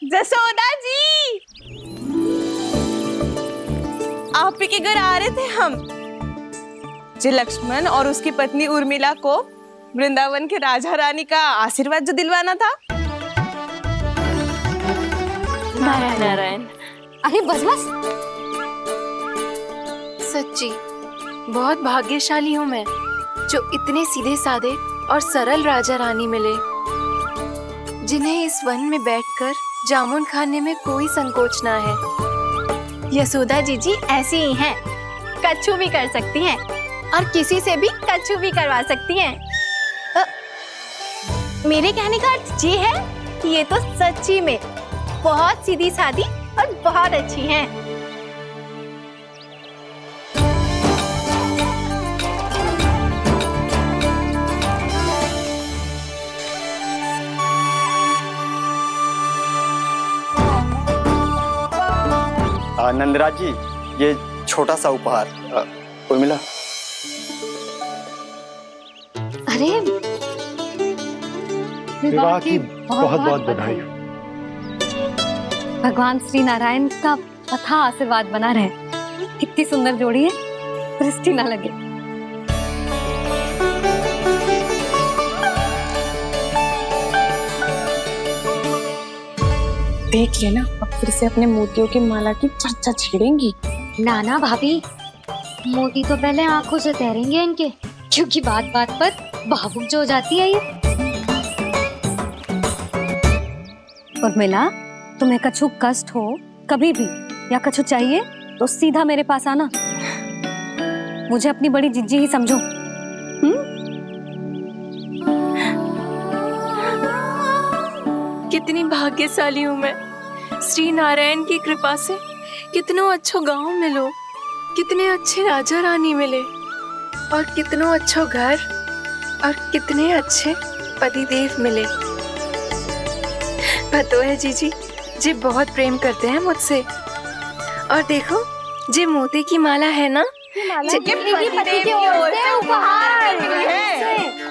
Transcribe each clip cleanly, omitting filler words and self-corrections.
जसोदा जी, आप ही के घर आ रहे थे हम। जो लक्ष्मण और उसकी पत्नी उर्मिला को वृंदावन के राजा रानी का आशीर्वाद जो दिलवाना था। नारायण नारायण। अरे बस बस। सच्ची बहुत भाग्यशाली हूँ मैं, जो इतने सीधे साधे और सरल राजा रानी मिले, जिन्हें इस वन में बैठकर जामुन खाने में कोई संकोच ना है। यशोदा जी ऐसी ही हैं, कच्छू भी कर सकती हैं और किसी से भी कच्छू भी करवा सकती हैं। मेरे कहने का अर्थ ये है कि ये तो सच्ची में बहुत सीधी सादी और बहुत अच्छी हैं। नंदराज जी, ये छोटा सा उपहार। उर्मिला। अरे विवाह की बहुत बहुत बधाई। भगवान श्री नारायण का अथाह आशीर्वाद बना रहे। कितनी सुंदर जोड़ी है, दृष्टि ना लगे। देख लेना, अब फिर से अपने मोतियों की माला की चर्चा छेड़ेंगी। नाना भाभी, मोती तो पहले आंखों से तैरेंगे इनके, क्योंकि बात बात पर भावुक जो हो जाती है ये। उर्मिला, तुम्हें कछु कष्ट हो कभी भी या कछु चाहिए तो सीधा मेरे पास आना। मुझे अपनी बड़ी जिज्जी ही समझो। कितनी भाग्यशाली हूँ मैं, श्री नारायण की कृपा से कितनों अच्छो गांव मिलो, कितने अच्छे राजा रानी मिले, और कितनों अच्छो घर और कितने अच्छे पतिदेव मिले। पतो है जीजी, जी बहुत प्रेम करते हैं मुझसे। और देखो, जी मोती की माला है ना, पति की ओर से उपहार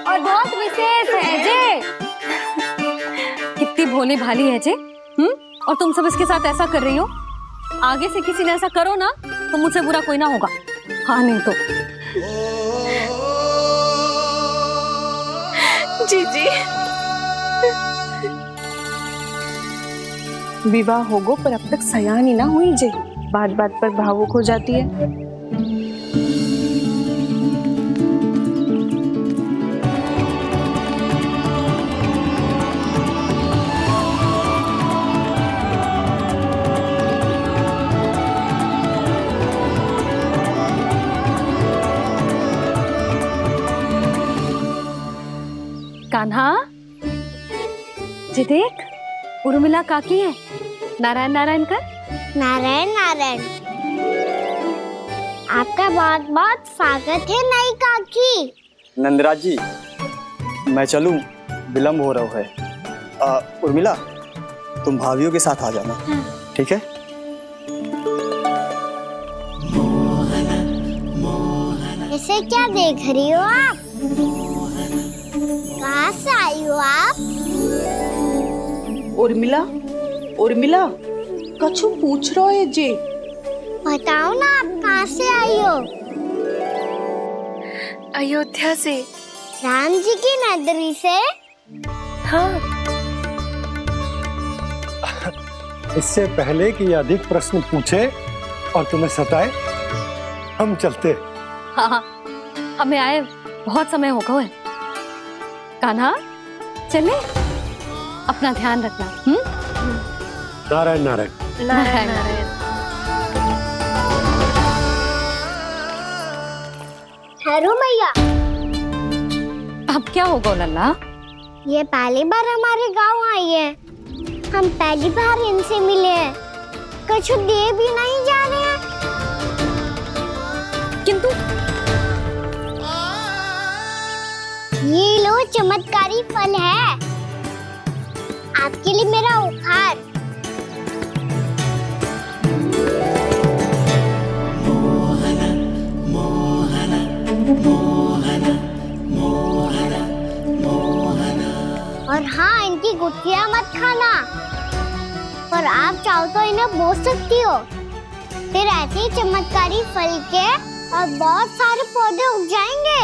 और बहुत विशेष है जे। कितनी भोली भाली है जे। और तुम सब इसके साथ ऐसा कर रही हो। आगे से किसी ने ऐसा करो ना तो मुझसे बुरा कोई ना होगा। हाँ नहीं तो। जीजी, विवाह होगो पर अब तक सयान ही ना हुई जे, बात बात पर भावुक हो जाती है। कान्हा, जी देख, उर्मिला काकी है। नारायण नारायण कर। नारायण नारायण। आपका बहुत बहुत स्वागत है नई काकी। नंदराज जी, मैं चलूं, विलम्ब हो रहा है। उर्मिला, तुम भाभियों के साथ आ जाना, ठीक है? इसे क्या देख रही हो आप? कहाँ से आई हो आप? उर्मिला, उर्मिला, कछु पूछ रहा है जे। बताओ ना, आप कहाँ से आई हो? अयोध्या से। राम जी की नगरी से? हाँ। इससे पहले कि अधिक प्रश्न पूछे और तुम्हें सताए, हम चलते। हाँ, हमें आए बहुत समय हो गया है। कान्हा, चले, अपना ध्यान रखना। नारायण नारायण। नारायण नारायण। ठहरो मैया। अब क्या होगा लल्ला? ये पहली बार हमारे गांव आई है, हम पहली बार इनसे मिले हैं, कुछ दे भी नहीं जा रहे हैं। किंतु ये लो, चमत्कारी फल है आपके लिए, मेरा उपहार। और हाँ, इनकी गुठलियां मत खाना, और आप चाहो तो इन्हें बो सकती हो। फिर ऐसे ही चमत्कारी फल के और बहुत सारे पौधे उग जाएंगे।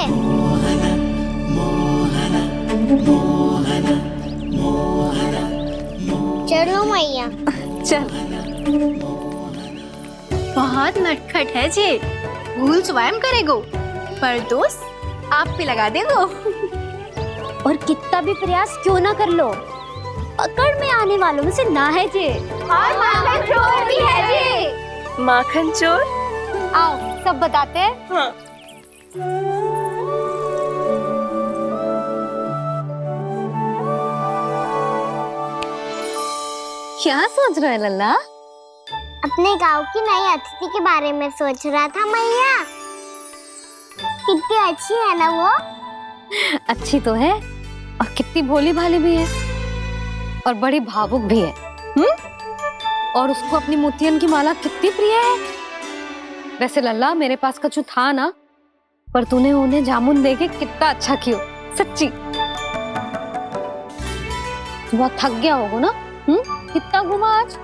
चलो मैया। चल। बहुत नटखट है जे, भूल स्वयं करेगो, पर दोस्त आप पे लगा देगो। और कितना भी प्रयास क्यों ना कर लो, पकड़ में आने वालों में से ना है जे। और माखन चोर भी है जे। माखन चोर? आओ सब बताते हैं। हाँ। क्या सोच रहे है लल्ला? अपने गांव की नई अतिथि के बारे में सोच रहा था मैया। कितनी अच्छी है ना वो। अच्छी तो है और कितनी भोली भाली भी है और बड़ी भावुक भी है। और उसको अपनी मोतियन की माला कितनी प्रिय है। वैसे लल्ला मेरे पास कछु था ना, पर तूने उन्हें जामुन देके कितना अच्छा किया, सच्ची। तू बहुत थक गया होगा ना? कितना घूमा आज?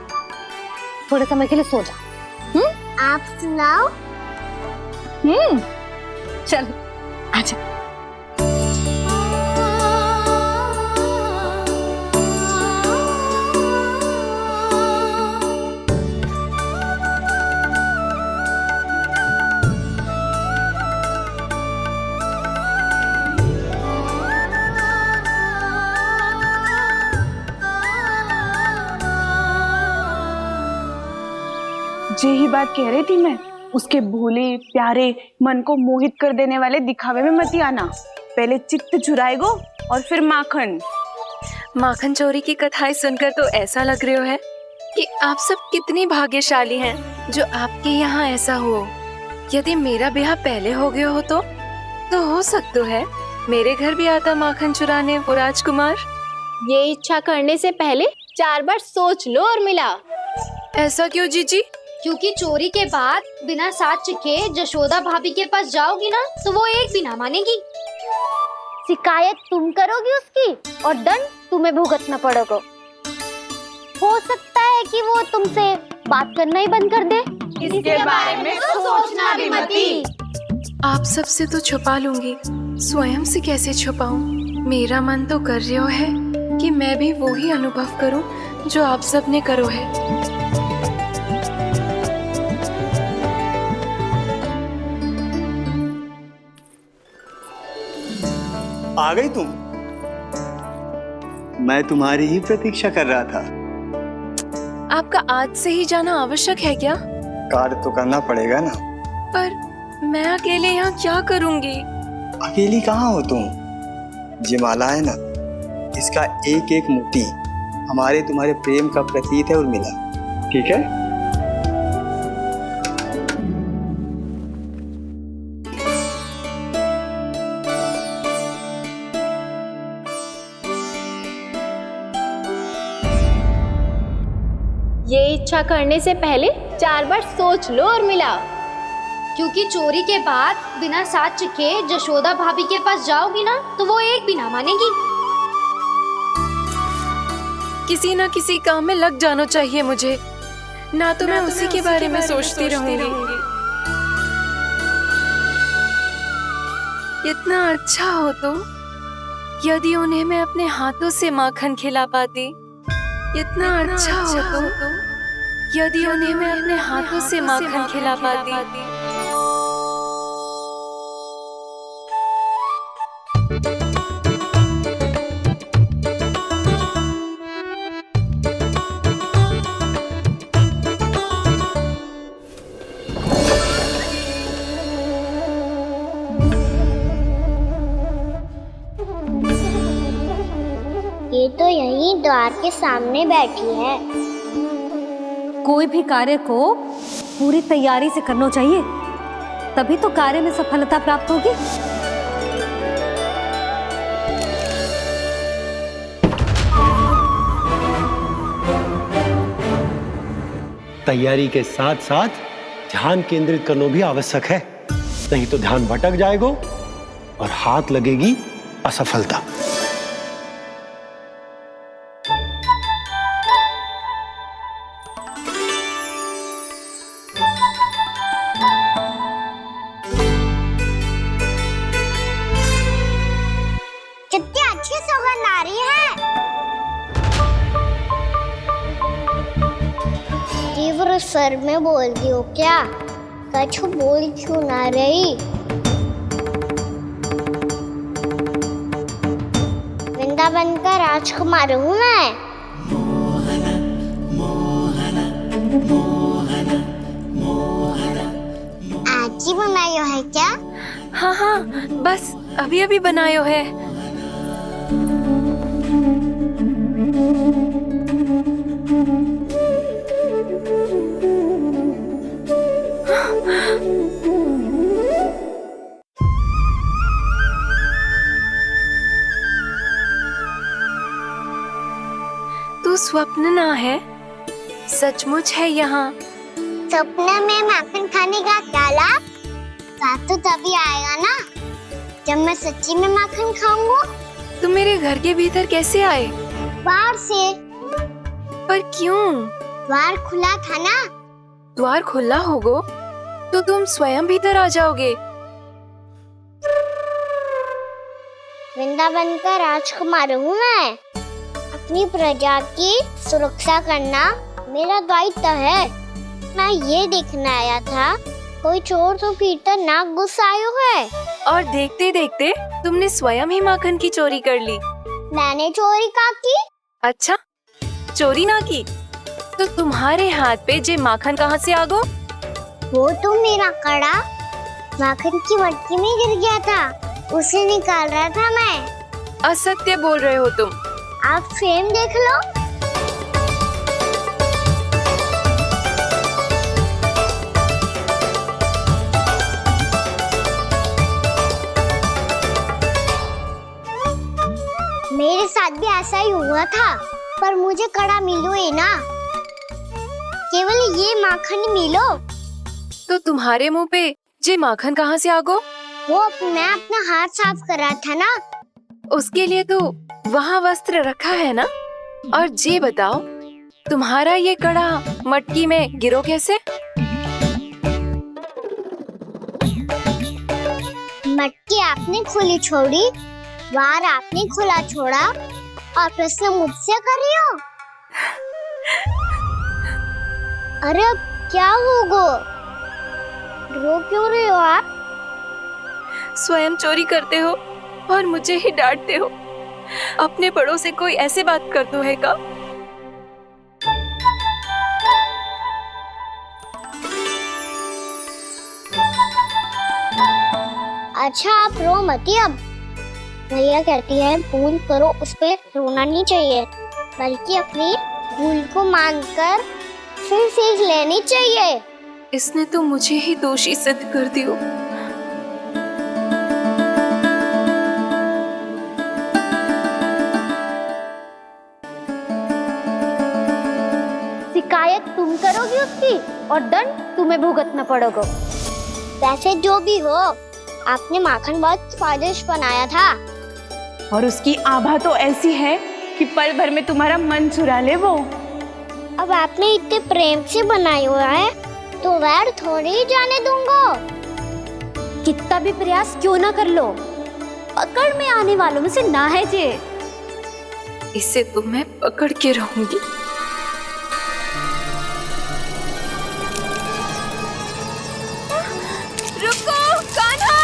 थोड़े समय के लिए सो जा। आप सुनाओ। चल आजा। यही बात कह रही थी मैं, उसके भोले प्यारे मन को मोहित कर देने वाले दिखावे में मत आना। पहले चित्त चुराएगो और फिर माखन। माखन चोरी की कथाएं सुनकर तो ऐसा लग रहा है कि आप सब कितनी भाग्यशाली हैं जो आपके यहाँ ऐसा हो। यदि मेरा ब्याह पहले हो गया हो तो हो सकता है मेरे घर भी आता माखन चुराने वो राजकुमार। ये इच्छा करने से पहले 4 बार सोच लो और मिला। ऐसा क्यों जीजी? क्योंकि चोरी के बाद बिना साथ चिखे जशोदा भाभी के पास जाओगी ना तो वो एक भी ना मानेगी। शिकायत तुम करोगी उसकी और दंड तुम्हें भुगतना पड़ेगा। हो सकता है कि वो तुमसे बात करना ही बंद कर दे। इसके बारे में तो सोचना भी मती। आप सबसे तो छुपा लूंगी, स्वयं से कैसे छुपाऊं? मेरा मन तो कर रहा है कि मैं भी वो ही अनुभव करूं जो आप सब ने करो है। आ गई तुम? मैं तुम्हारी ही प्रतीक्षा कर रहा था। आपका आज से ही जाना आवश्यक है क्या? कार्य तो करना पड़ेगा ना। पर मैं अकेले यहाँ क्या करूंगी? अकेली कहाँ हो तुम? ये माला है ना, इसका एक एक मोती हमारे तुम्हारे प्रेम का प्रतीक है उर्मिला, ठीक है? ये इच्छा करने से पहले 4 बार सोच लो और मिला। क्योंकि चोरी के बाद बिना साथ चिखे जशोदा भाभी के पास जाओगी ना तो वो एक भी ना मानेगी। किसी ना किसी काम में लग जाना चाहिए मुझे, ना तो मैं उसी के बारे में सोचती रहूंगी। इतना अच्छा हो तो यदि उन्हें मैं अपने हाथों से माखन खिला पाती। इतना अच्छा हो तो यदि उन्हें मैं अपने हाथों से माखन खिला पाती। ये तो यहीं द्वार के सामने बैठी है। कोई भी कार्य को पूरी तैयारी से करना चाहिए, तभी तो कार्य में सफलता प्राप्त होगी। तैयारी के साथ साथ ध्यान केंद्रित करना भी आवश्यक है, नहीं तो ध्यान भटक जाएगा और हाथ लगेगी असफलता। तीव्र स्वर में बोलती हो क्या? कछु बोल क्यों ना रही? वृंदावन का राजकुमार हूँ मैं। आज ही बनायो है क्या? हाँ हाँ, बस अभी अभी बनायो है। तू स्वप्न ना है, सचमुच है यहाँ। सपने में माखन खाने का क्या लाभ? बात तो तभी आएगा ना जब मैं सच्ची में माखन खाऊंगा। तुम मेरे घर के भीतर कैसे आए? बाहर से। पर क्यों? द्वार खुला था ना। द्वार खुला होगा तो तुम स्वयं भीतर आ जाओगे। वृंदावन का राजकुमार हूँ मैं। अपनी प्रजा की सुरक्षा करना मेरा दायित्व है। मैं ये देखने आया था कोई चोर तो भीतर ना घुस आयो है। और देखते देखते तुमने स्वयं ही माखन की चोरी कर ली। मैंने चोरी का की? अच्छा, चोरी ना की तो तुम्हारे हाथ पे जे माखन कहाँ से आ गो? वो तो मेरा कड़ा माखन की मटकी में गिर गया था, उसे निकाल रहा था मैं। असत्य बोल रहे हो तुम। आप फ्रेम देख लो। मेरे साथ भी ऐसा ही हुआ था, पर मुझे कड़ा मिलो ही ना, केवल ये माखन मिलो। तो तुम्हारे मुंह पे जे माखन कहाँ से आ गो? वो मैं अपना हाथ साफ कर रहा था ना। उसके लिए तो वहाँ वस्त्र रखा है ना। और जे बताओ, तुम्हारा ये कड़ा मटकी में गिरो कैसे? मटकी आपने खुली छोड़ी, द्वार आपने खुला छोड़ा, और प्रश्न मुझसे कर रही हो? अरे अब क्या होगा? रो क्यों रहे हो आप? स्वयं चोरी करते हो और मुझे ही डांटते हो। अपने बड़ों से कोई ऐसे बात करते है का? अच्छा आप रो मती। अब भैया कहती है भूल करो, उस पे रोना नहीं चाहिए, बल्कि अपनी भूल को मानकर फिर सीख लेनी चाहिए। इसने तो मुझे ही दोषी सिद्ध कर दियो। शिकायत तुम करोगी उसकी और दंड तुम्हें भुगतना पड़ेगा। वैसे जो भी हो, आपने माखन बहुत स्वादिष्ट बनाया था। और उसकी आभा तो ऐसी है कि पल भर में तुम्हारा मन चुरा ले वो। अब आपने इतने प्रेम से बनाया हुआ है तो वैर थोड़ी ही जाने दूंगा। कितना भी प्रयास क्यों ना कर लो, पकड़ में आने वालों में से ना है जे। इसे तो मैं पकड़ के रहूंगी। रुको कान्हा!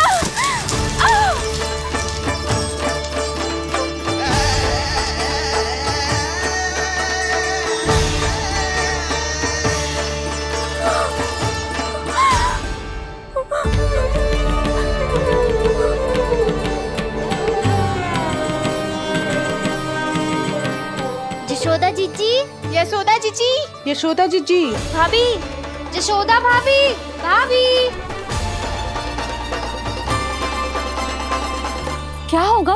यशोदा जीजी, यशोदा जीजी, यशोदा जीजी, भाभी, यशोदा भाभी, भाभी। क्या होगा?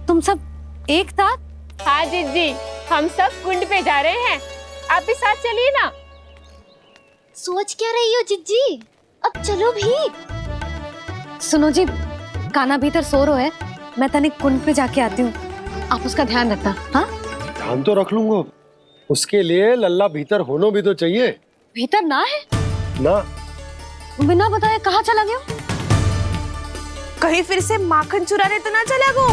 तुम सब एक साथ? हाँ जीजी, हम सब कुंड पे जा रहे हैं, आप भी साथ चलिए ना। सोच क्या रही हो जीजी? अब चलो भी। सुनो जी, कान्हा भीतर सो रो है, मैं तनिक कुंड पे जाके आती हूँ, आप उसका ध्यान रखना। हाँ, ध्यान तो रख लूंगा, उसके लिए लल्ला भीतर होना भी तो चाहिए। भीतर ना है ना, बिना बताए कहाँ चला गया? कहीं फिर से माखन चुराने तो ना चला गो।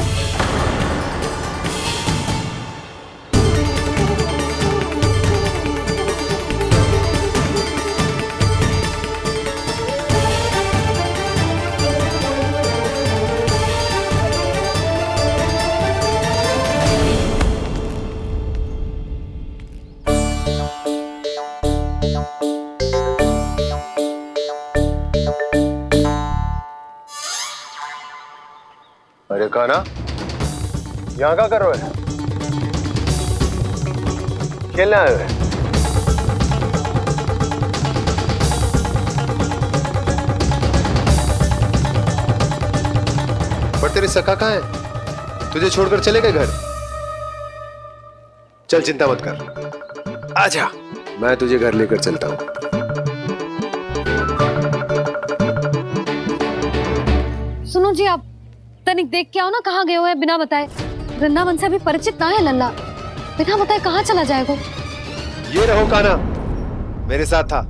काना, यहाँ क्या कर रहे हो? खेलने आए हुए? पर तेरी सखा कहाँ है? तुझे छोड़कर चले गए घर? चल चिंता मत कर, आजा, मैं तुझे घर लेकर चलता हूँ। सुनो जी, आप तनिक देख के आओ ना कहाँ गए हुए हैं बिना बताए। वृंदावन से अभी परिचित ना है लल्ला, बिना बताए कहाँ चला जाएगा? ये रहो काना, मेरे साथ था।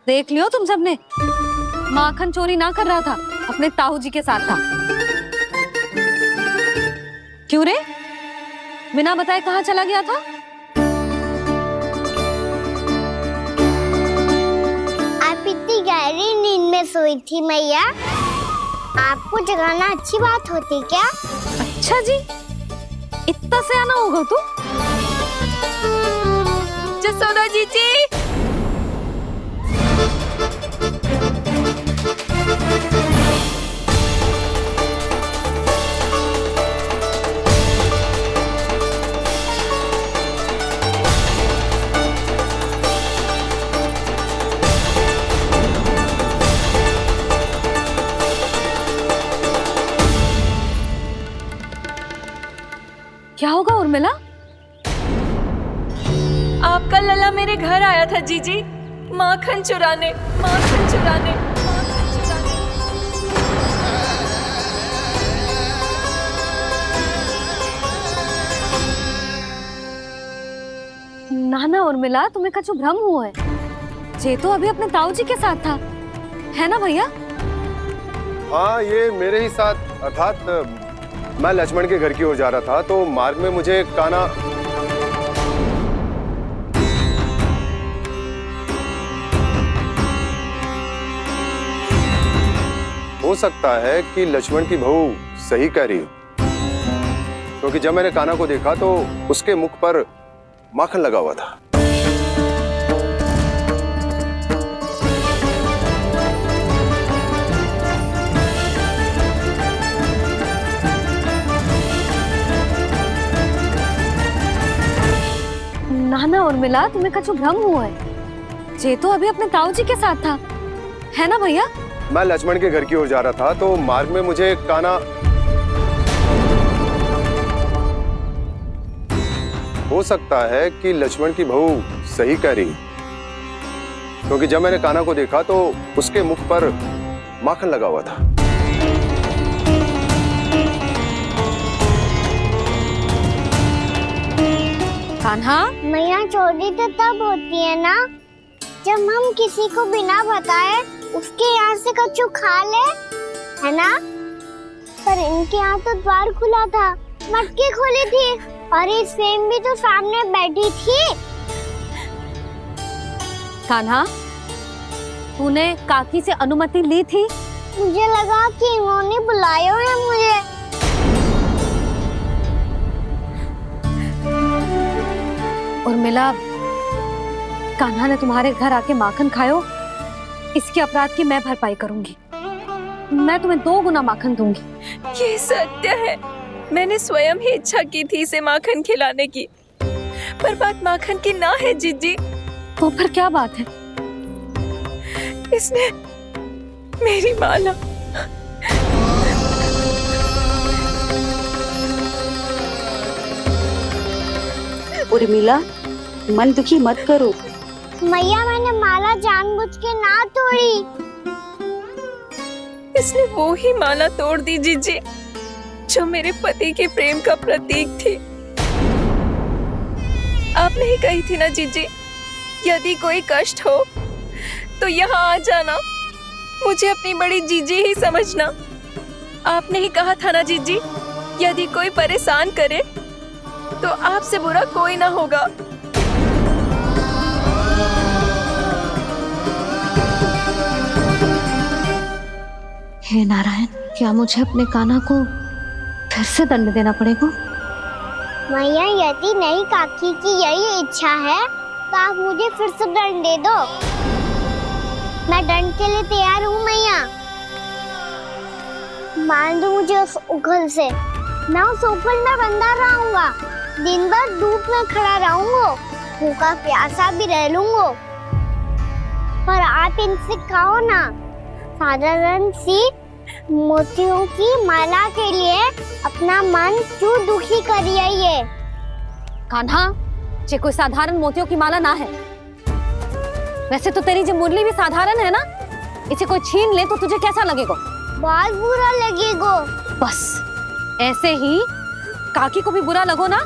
देख लियो तुम सबने, माखन चोरी ना कर रहा था, अपने ताऊ जी के साथ था। क्यों रे, बिना बताए कहाँ चला गया था? आप इतनी गहरी नींद में सोई थी मैया, आपको जगाना अच्छी बात होती क्या? अच्छा जी, इतना सयाना होगा तू? जसोदा जीजी, क्या होगा उर्मिला? आपका लल्ला मेरे घर आया था जीजी, माखन चुराने, माखन चुराने, माखन चुराने। ना ना उर्मिला, तुम्हें कछु भ्रम हुआ है। जे तो अभी अपने ताऊ जी के साथ था, है ना भैया? हाँ, ये मेरे ही साथ, अर्थात मैं लक्ष्मण के घर की ओर जा रहा था, तो मार्ग में मुझे काना हो सकता है कि लक्ष्मण की बहू सही कह रही हो, क्योंकि जब मैंने काना को देखा तो उसके मुख पर माखन लगा हुआ था। ना ना उर्मिला, तुम्हें कछु भ्रम हुआ है। जे तो अभी अपने ताऊ जी के साथ था, है ना भैया? मैं लक्ष्मण के घर की ओर जा रहा था, तो मार्ग में मुझे काना हो सकता है कि लक्ष्मण की बहू सही कह रही, क्योंकि जब मैंने काना को देखा तो उसके मुख पर माखन लगा हुआ था। कान्हा, मैया चोरी तो तब होती है ना जब हम किसी को बिना बताए उसके यहाँ से कछु खा ले, है ना? पर इनके यहाँ तो द्वार खुला था, मटकी खोली थी और ये सेम भी तो सामने बैठी थी। कान्हा, तूने काकी से अनुमति ली थी? मुझे लगा कि इन्होंने बुलाया है मुझे। उर्मिला, कान्हा ने तुम्हारे घर आके माखन खायो, इसके अपराध की मैं भरपाई करूंगी। मैं तुम्हें 2 गुना माखन दूंगी। ये सत्य है, मैंने स्वयं ही इच्छा की थी इसे माखन खिलाने की, पर बात माखन की ना है जीजी। तो फिर क्या बात है? इसने मेरी माला उर्मिला, मन दुखी मत करो। मैया, मैंने माला जानबूझ के ना तोड़ी। इसने वो ही माला तोड़ दी जीजी, जो मेरे पति के प्रेम का प्रतीक थी। आपने ही कही थी ना जीजी, यदि कोई कष्ट हो तो यहाँ आ जाना, मुझे अपनी बड़ी जीजी ही समझना। आपने ही कहा था ना जीजी, यदि कोई परेशान करे तो आपसे बुरा कोई ना होगा। हे नारायण, क्या मुझे अपने कान्हा को फिर से दंड देना पड़ेगा। मैया यदि नहीं काकी की यही इच्छा है तो आप मुझे फिर से दंड दे दो। मैं दंड के लिए तैयार हूँ मैया। मान दो मुझे उस उखल से। मैं उस उखल में बंधा रहूंगा, दिन भर धूप में खड़ा रहूंगा, भूखा प्यासा भी रह लूंगा। पर आप इनसे कहो ना, साधारण सी मोतियों की माला के लिए अपना मन क्यों दुखी करिए ये? कान्हा, ये कोई साधारण मोतियों की माला ना है। वैसे तो तेरी जो मुरली भी साधारण है ना, इसे कोई छीन ले तो तुझे कैसा लगेगा? बहुत बुरा लगेगा। बस ऐसे ही काकी को भी बुरा लगो ना।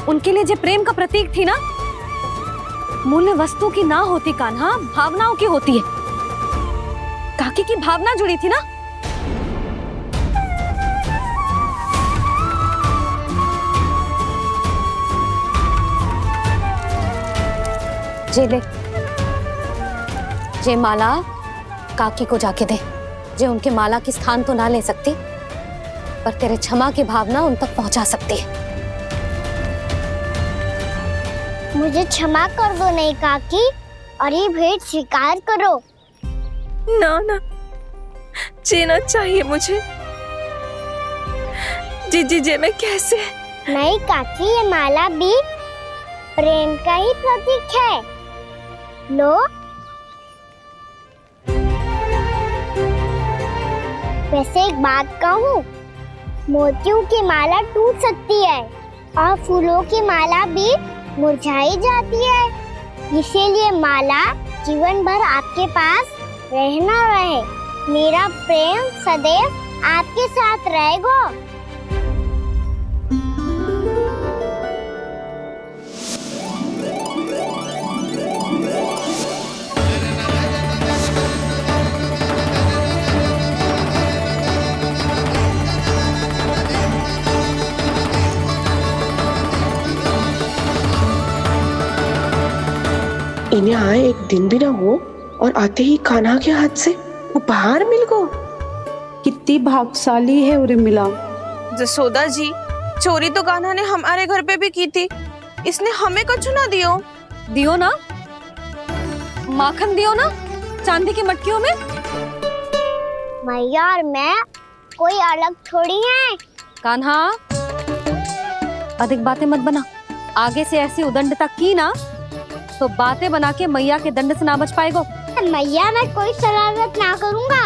उनके लिए जो प्रेम का प्रतीक थी ना, मूल्य वस्तु की ना होती कान्हा, भावनाओं की होती है। काकी की भावना जुड़ी थी ना। जे ले, जे माला काकी को जाके दे। जे उनके माला की स्थान तो ना ले सकती, पर तेरे क्षमा की भावना उन तक पहुंचा सकती है। मुझे क्षमा कर दो नहीं काकी, और ये भेंट स्वीकार करो। ना ना, जीना चाहिए मुझे। जीजी जे मैं कैसे? नहीं काकी, ये माला भी प्रेम का ही प्रतीक है। लो। वैसे एक बात कहूँ, मोतियों की माला टूट सकती है और फूलों की माला भी मुरझाई जाती है। इसीलिए माला जीवन भर आपके पास रहना रहे। मेरा प्रेम सदैव आपके साथ रहेगा। इन्हें आए एक दिन भी ना हो और आते ही कान्हा के हाथ से उपहार मिल गो। कितनी भाग्यशाली है उर्मिला। जसोदा जी, चोरी तो कान्हा ने हमारे घर पे भी की थी। इसने हमें कुछ ना दियो। दियो ना, माखन दियो ना, चांदी की मटकियों में। मैया और मैं कोई अलग थोड़ी हैं। कान्हा, अधिक बातें मत बना। आगे से ऐसी उदंडता की ना तो बातें बना के मैया के दंड से ना बच पाएगो। मैया, मैं कोई शरारत ना करूंगा,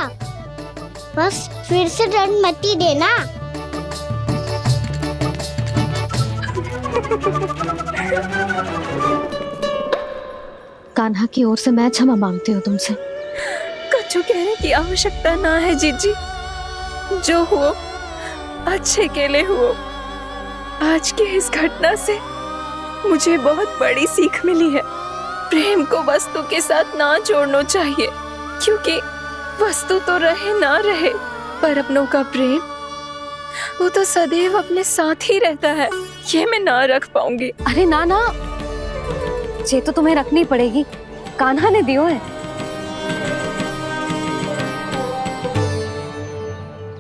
बस फिर से दंड मत ही देना। कान्हा की ओर से मैं क्षमा मांगती हूँ तुमसे। कछु कहने की आवश्यकता ना है जीजी। जो हुआ अच्छे के लिए हुआ। आज की इस घटना से मुझे बहुत बड़ी सीख मिली है। प्रेम को वस्तु के साथ ना जोड़ना चाहिए, क्योंकि वस्तु तो रहे ना रहे, पर अपनों का प्रेम वो तो सदैव अपने साथ ही रहता है। ये मैं ना रख पाऊंगी। अरे ना ना, ये तो तुम्हें रखनी पड़ेगी। कान्हा ने दियो है।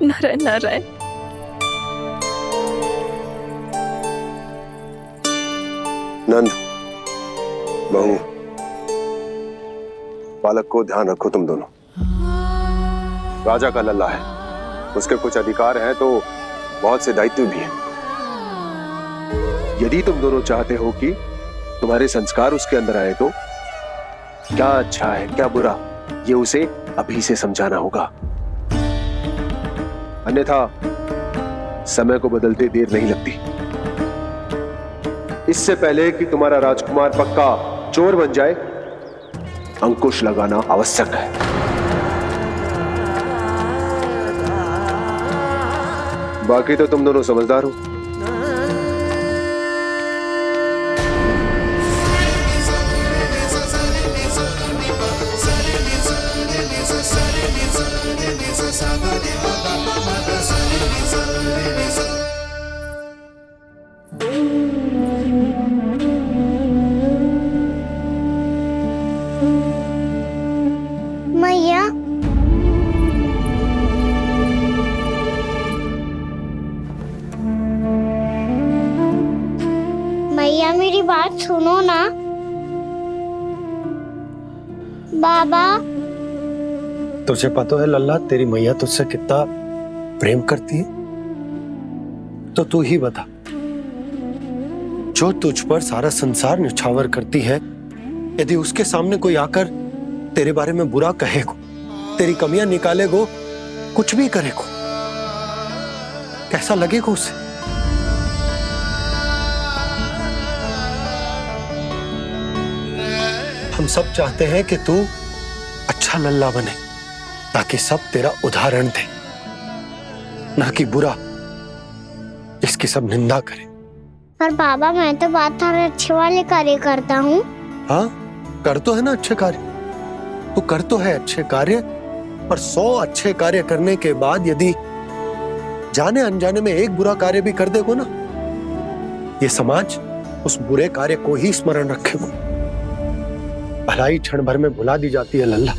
नारायण नारायण। नंद, बहू, बालक को ध्यान रखो तुम दोनों। राजा का लल्ला है, उसके कुछ अधिकार हैं तो बहुत से दायित्व भी हैं। यदि तुम दोनों चाहते हो कि तुम्हारे संस्कार उसके अंदर आए तो क्या अच्छा है क्या बुरा, ये उसे अभी से समझाना होगा। अन्यथा समय को बदलते देर नहीं लगती। इससे पहले कि तुम्हारा राजकुमार पक्का चोर बन जाए, अंकुश लगाना आवश्यक है। बाकी तो तुम दोनों समझदार हो। मैया, बात सुनो ना। बाबा, तुझे पता है लल्ला, तेरी मैया तुझसे कितना प्रेम करती है? तो तू ही बता, जो तुझ पर सारा संसार न्यौछावर करती है, यदि उसके सामने कोई आकर तेरे बारे में बुरा कहेगो, तेरी कमियां निकालेगो, कुछ भी करेगो, कैसा लगेगा उसे? हम सब चाहते हैं कि तू अच्छा लल्ला बने, ताकि सब तेरा उदाहरण दे, ना कि बुरा जिसकी सब निंदा करे। पर बाबा, मैं तो बात हर अच्छे वाले कार्य करता हूँ। हाँ, कर तो है ना अच्छे कार्य, तू कर तो है अच्छे कार्य, पर 100 अच्छे कार्य करने के बाद यदि जाने अनजाने में एक बुरा कार्य भी कर देगो ना, ये समाज उस बुरे कार्य को ही स्मरण रखेगो। भलाई क्षण भर में भुला दी जाती है लल्ला,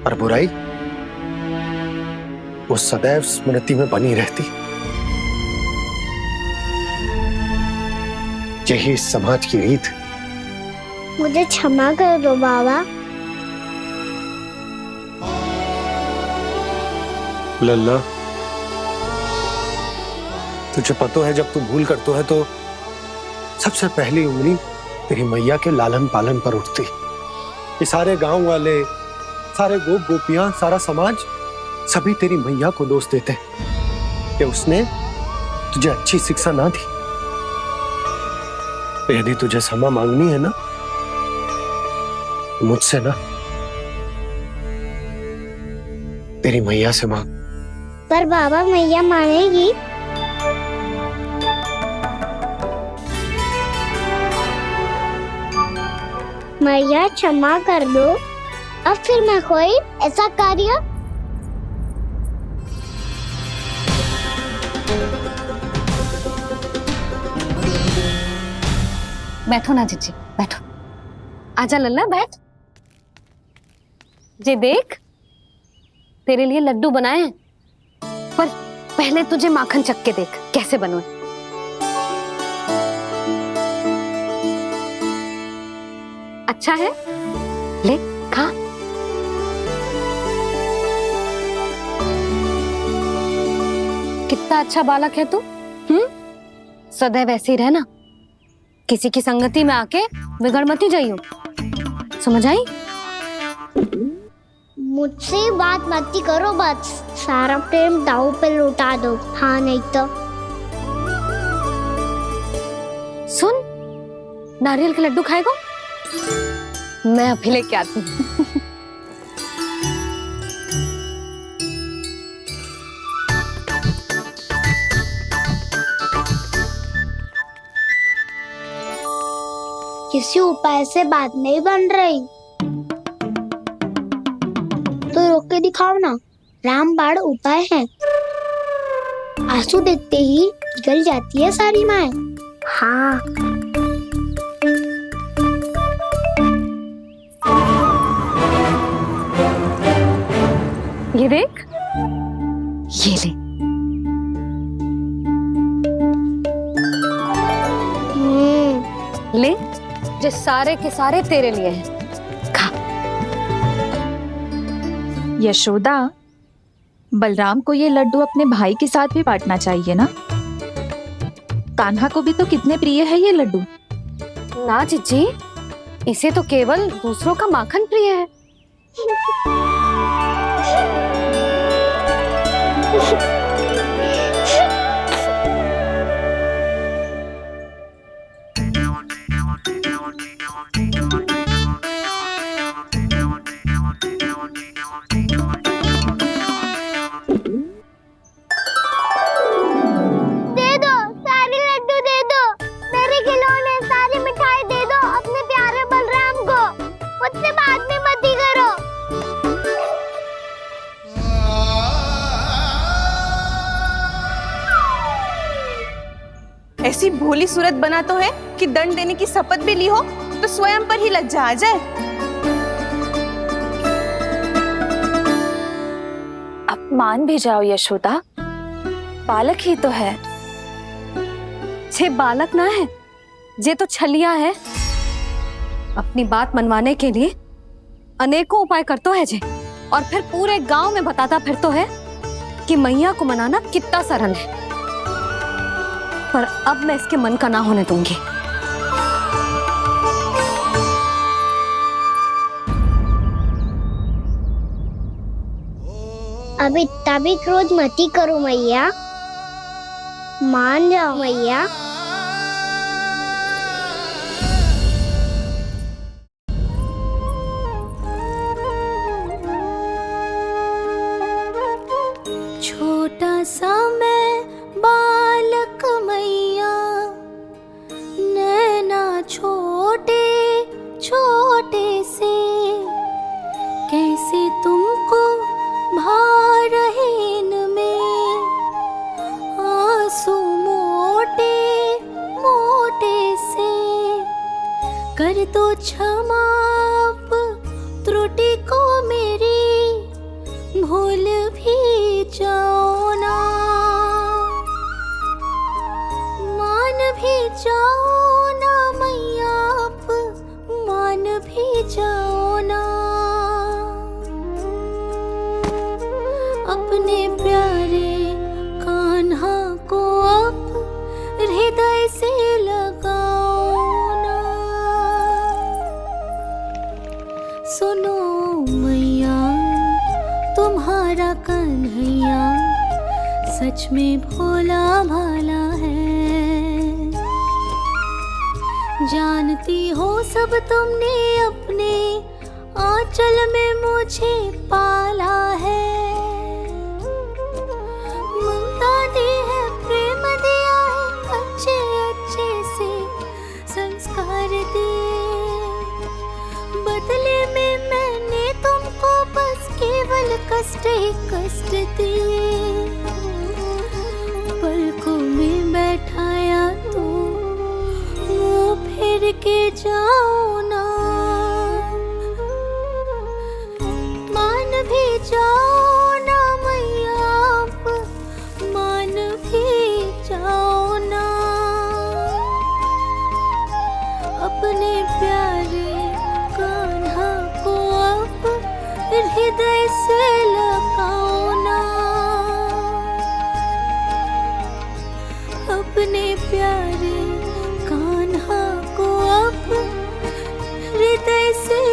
और बुराई वो सदैव स्मृति में बनी रहती। यही इस समाज की रीत। मुझे क्षमा कर दो बाबा। लल्ला, तुझे पता है जब तू भूल करतो है तो सबसे पहली उंगली तेरी मैया के लालन पालन पर उठती। ये सारे गांव वाले, सारे गोप गोपियां, सारा समाज सभी तेरी मैया को दोष देते कि उसने तुझे अच्छी शिक्षा ना दी। तो यदि तुझे क्षमा मांगनी है ना, मुझसे ना, तेरी मैया से मांग। पर बाबा, मैया मानेगी? मैया क्षमा कर दो, अब फिर मैं कोई ऐसा कार्य। बैठो ना जीजी, बैठो। आजा लल्ला, बैठ। जे देख, तेरे लिए लड्डू बनाए हैं, पर पहले तुझे माखन चख के देख कैसे बनो। अच्छा है, ले खा। कितना अच्छा बालक है तू। सदैव ऐसे ही रहना, किसी की संगति में आके बिगड़ मती जाइयो, समझ आई? मुझसे बात मत करो, बस सारा प्रेम दाव पे लौटा दो। हाँ, नहीं तो सुन, नारियल के लड्डू खाएगा? मैं अभी लेके आती हूँ। किसी उपाय से बात नहीं बन रही तो रोक के दिखाओ ना। रामबाण उपाय है, आंसू देखते ही जल जाती है सारी माए। हाँ, ये देख, ये ले। ले, जो सारे के सारे तेरे लिए हैं, खा। यशोदा, बलराम को ये लड्डू अपने भाई के साथ भी बांटना चाहिए ना। कान्हा को भी तो कितने प्रिय है ये लड्डू। ना जीजी, इसे तो केवल दूसरों का माखन प्रिय है। ऐसी भोली सूरत बना तो है कि दंड देने की शपथ भी ली हो तो स्वयं पर ही लज्जा आ जाए। अब मान भी जाओ यशोदा, बालक ही तो है। जे बालक ना है, जे तो छलिया है। अपनी बात मनवाने के लिए अनेकों उपाय करतो है जे, और फिर पूरे गांव में बताता फिरतो है कि मैया को मनाना कितना सरल है। पर अब मैं इसके मन का ना होने दूंगी। अब इतना भी क्रोध मती करो मैया, मान जाओ मैया। छोटा सा मैं बालक मैया, नैना छोटे छोटे से, कैसे तुमको भा रहे इनमें आंसू मोटे मोटे से। कर दो क्षमा त्रुटि को मेरी, भूल भी जाओ ना, मान भी जाओ ना मैया, आप मान भी जाओ ना। अपने प्यारे कान्हा को अब हृदय से लगाओ ना। सुनो मैया, तुम्हारा कन्हैया सच में भोला भाला है। जानती हो सब तुमने अपने आंचल में मुझे पाला है। ममता दी है, प्रेम दिया है, अच्छे अच्छे से संस्कार दिए। बदले में मैंने तुमको बस केवल कष्ट ही कष्ट दिए। पलकों में बैठाया तो मुंह फेर के जाओ ना, मान भी जाओ ना मैया, आप मान भी जाओ ना। अपने प्यारे कान्हा को अब हृदय से लगाओ ना। अपने प्यारे कान्हा को अब हृदय से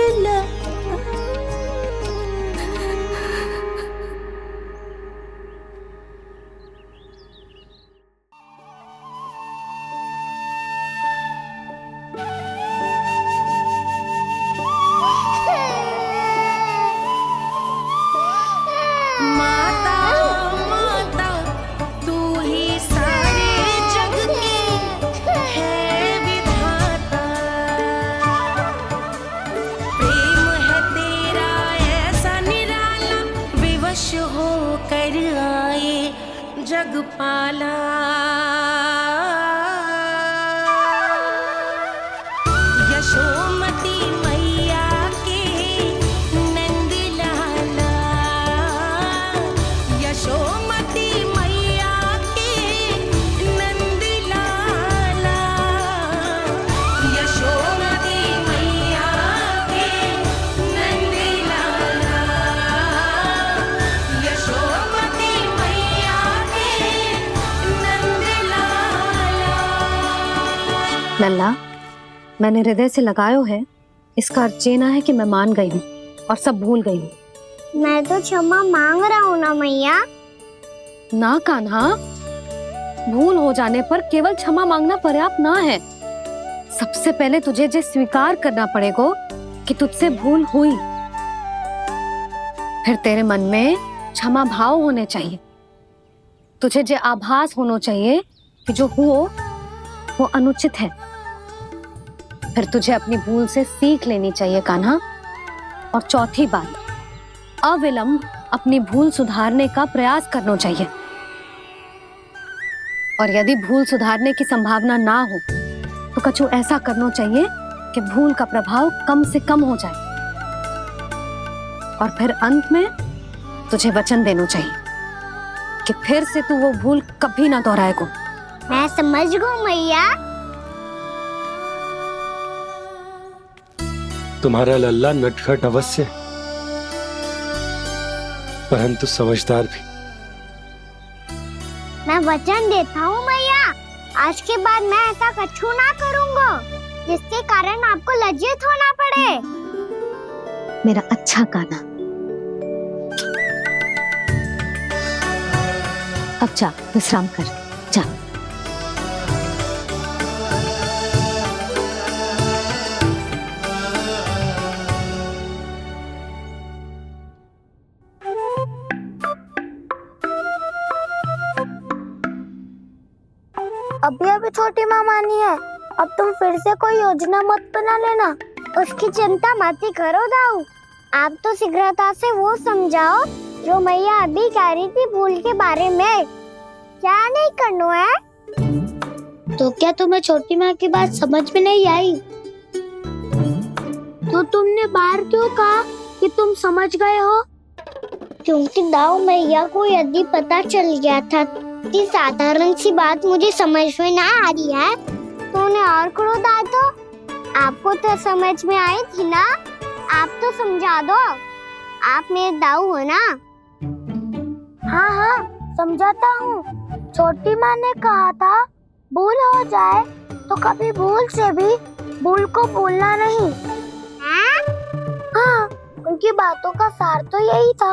जगपाला। यशोमती मैया के नंद लाला, यशोमती मैया के नंद लाला, यशोमती मैया के नंद लाला, यशोमती मैया लल्ला, मैंने हृदय से लगायो है, इसका अर्थ ये ना है कि मैं मान गई हूँ और सब भूल गई हूँ। मैं तो क्षमा मांग रहा हूँ ना मैया। ना कान्हा, भूल हो जाने पर केवल क्षमा मांगना पर्याप्त ना है। सबसे पहले तुझे जे स्वीकार करना पड़ेगा कि तुझसे भूल हुई। फिर तेरे मन में क्षमा भाव होने चाहिए। तुझे जे आभास होना चाहिए कि जो हुआ वो अनुचित है। फिर तुझे अपनी भूल से सीख लेनी चाहिए कान्हा। और चौथी बात, अविलंब अपनी भूल सुधारने का प्रयास करना चाहिए। और यदि भूल सुधारने की संभावना ना हो तो कछु ऐसा करना चाहिए कि भूल का प्रभाव कम से कम हो जाए। और फिर अंत में तुझे वचन देना चाहिए कि फिर से तू वो भूल कभी ना दोहराएगा। मैं समझ गई मैया। तुम्हारा लल्ला नटखट अवश्य, परंतु समझदार भी। मैं वचन देता हूँ मैया, आज के बाद मैं ऐसा कछु ना करूँगा जिसके कारण आपको लज्जित होना पड़े। मेरा अच्छा काना, अब जा विश्राम कर, जा। अभी अभी छोटी माँ मानी है, अब तुम फिर से कोई योजना मत बना लेना। उसकी चिंता मत ही करो दाऊ, आप तो शीघ्रता से वो समझाओ जो मैया अभी कह रही थी भूल के बारे में। क्या नहीं करना है? तो क्या तुम्हें छोटी माँ की बात समझ में नहीं आई? तो तुमने बाहर क्यों कहा कि तुम समझ गए हो? क्योंकि दाऊ मैया को यदि पता चल गया था कि साधारण सी बात मुझे समझ में ना आ रही है तो उन्हें और क्रोध आया। तो आपको तो समझ में आई थी ना, आप तो समझा दो, आप मेरे दाऊ हो ना। हाँ हाँ समझाता हूँ। छोटी माँ ने कहा था भूल हो जाए तो कभी भूल से भी भूल को भूलना नहीं। हाँ, उनकी बातों का सार तो यही था।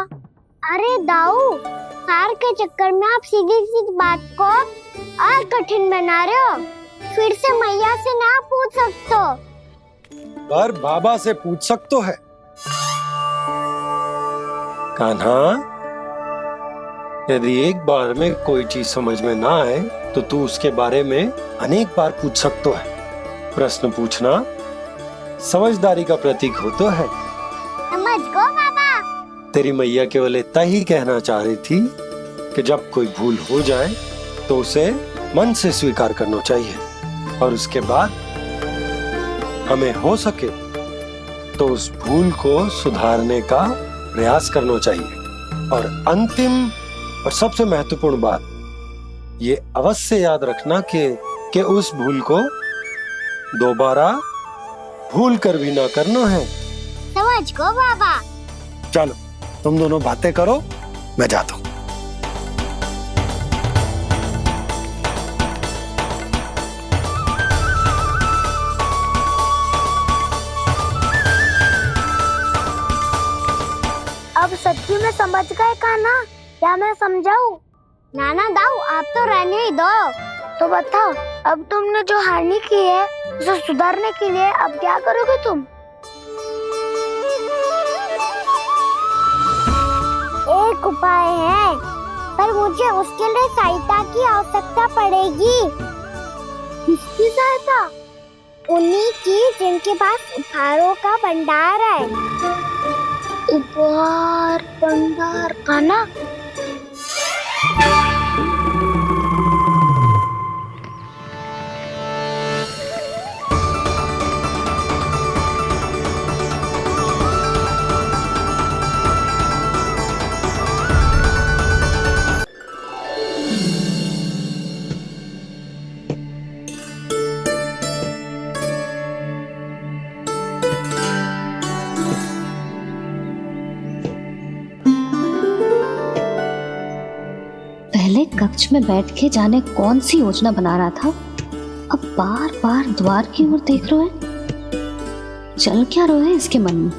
अरे दाऊ, सार के चक्कर में आप सीधी सीधी बात को और कठिन बना रहे हो। फिर से मैया से ना पूछ सकते हो, पर बाबा से पूछ सकते है। कान्हा, यदि एक बार में कोई चीज समझ में ना आए तो तू उसके बारे में अनेक बार पूछ सकते है। प्रश्न पूछना समझदारी का प्रतीक होता है। समझ गो बाबा। तेरी मैया केवल इतना ही कहना चाह रही थी कि जब कोई भूल हो जाए तो उसे मन से स्वीकार करना चाहिए और उसके बाद हमें हो सके तो उस भूल को सुधारने का प्रयास करना चाहिए। और अंतिम और सबसे महत्वपूर्ण बात ये अवश्य याद रखना कि उस भूल को दोबारा भूल कर भी ना करना है। समझ गो बाबा। चलो तुम दोनों बातें करो, मैं जाता हूँ। अब सच्ची में समझ गए कान्हा? क्या मैं समझाऊं? नाना दाऊ, आप तो रहने ही दो। तो बताओ, अब तुमने जो हानि की है उसे सुधारने के लिए अब क्या करोगे तुम? एक उपाय है, पर मुझे उसके लिए सहायता की आवश्यकता पड़ेगी। किसकी सहायता? उन्हीं की जिनके पास उपहारों का भंडार है। उपहार भंडार का ना? पहले कक्ष में बैठ के जाने कौन सी योजना बना रहा था, अब बार बार द्वार की ओर देख रहे हैं। चल क्या रहे हैं इसके मन में?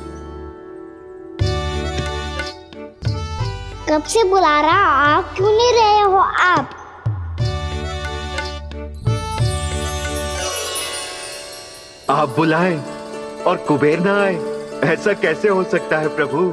कब से बुला रहा, आप क्यों नहीं रहे हो? आप बुलाएं और कुबेर ना आए, ऐसा कैसे हो सकता है प्रभु?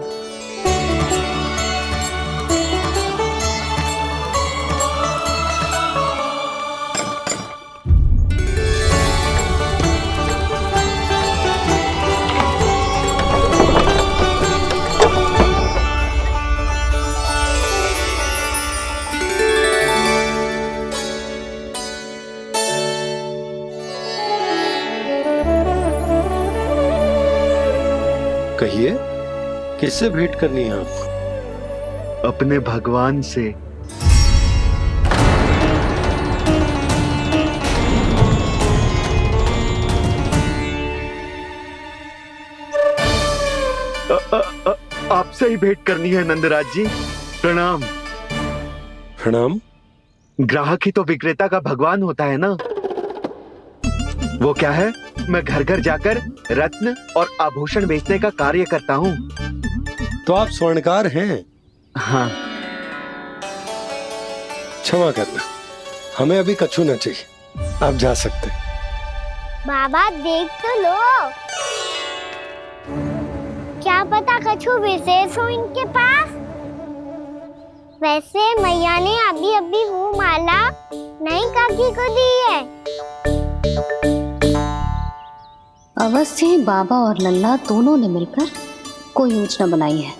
कहिए, किससे भेंट करनी है आपको? अपने भगवान से। आपसे ही भेंट करनी है नंदराज जी। प्रणाम। प्रणाम। ग्राहक ही तो विक्रेता का भगवान होता है ना। वो क्या है, मैं घर घर जाकर रत्न और आभूषण बेचने का कार्य करता हूँ। तो आप स्वर्णकार हैं? हाँ। क्षमा करना, हमें अभी कछु न चाहिए, आप जा सकते हैं। बाबा देख तो लो, क्या पता कछु विशेष हो इनके पास। वैसे मैया ने अभी अभी वो माला नई काकी को दी है। अवश्य ही बाबा और लल्ला दोनों ने मिलकर कोई योजना बनाई है।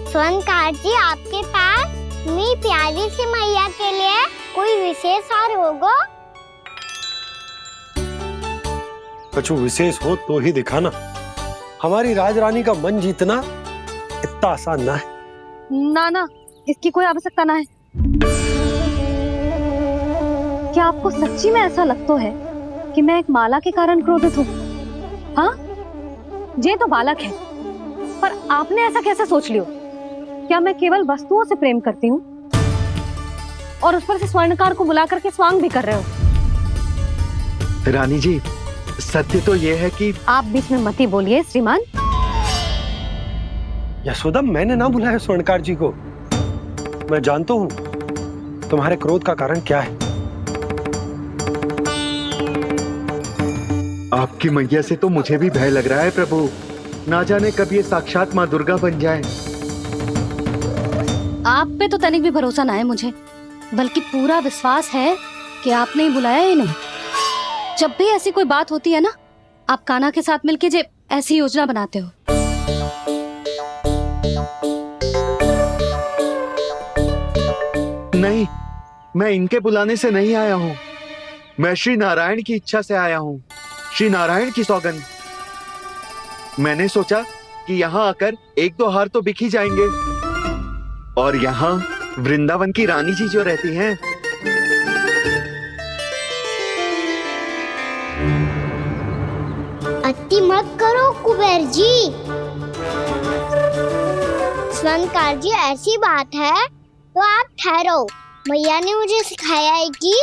स्वर्णकार जी, आपके पास मेरी प्यारी सी मैया के लिए कोई विशेष हार होगा? कछु विशेष हो तो ही दिखाना। हमारी राजरानी का मन जीतना इतना आसान ना है। ना ना, इसकी कोई आवश्यकता ना है। क्या आपको सच्ची में ऐसा लगता है कि मैं एक माला के कारण क्रोधित हूँ? हाँ, ये तो बालक है, पर आपने ऐसा कैसे सोच लियो? क्या मैं केवल वस्तुओं से प्रेम करती हूँ और उस पर से स्वर्णकार को बुला करके स्वांग भी कर रहे हो? रानी जी, सत्य तो ये है कि आप बीच में मत ही बोलिए श्रीमान। यशोदा, मैंने ना बुलाया स्वर्णकार जी को। मैं जानता हूँ तुम्हारे क्रोध का कारण क्या है। आपकी मैया से तो मुझे भी भय लग रहा है प्रभु। ना जाने कब ये साक्षात माँ दुर्गा बन जाए। आप पे तो तनिक भी भरोसा ना है मुझे, बल्कि पूरा विश्वास है कि आपने ही बुलाया ही नहीं। जब भी ऐसी कोई बात होती है ना, आप कान्हा के साथ मिलके जे ऐसी योजना बनाते हो। नहीं, मैं इनके बुलाने से नहीं आया हूँ। मैं श्री नारायण की इच्छा से आया हूँ, श्री नारायण की सौगंध। मैंने सोचा कि यहाँ आकर एक दो हार तो बिक ही जाएंगे। और यहाँ वृंदावन की रानी जी जो रहती हैं, अति मत करो कुबेर जी। स्वर्णकार जी, ऐसी बात है तो आप ठहरो। मैया ने मुझे सिखाया है कि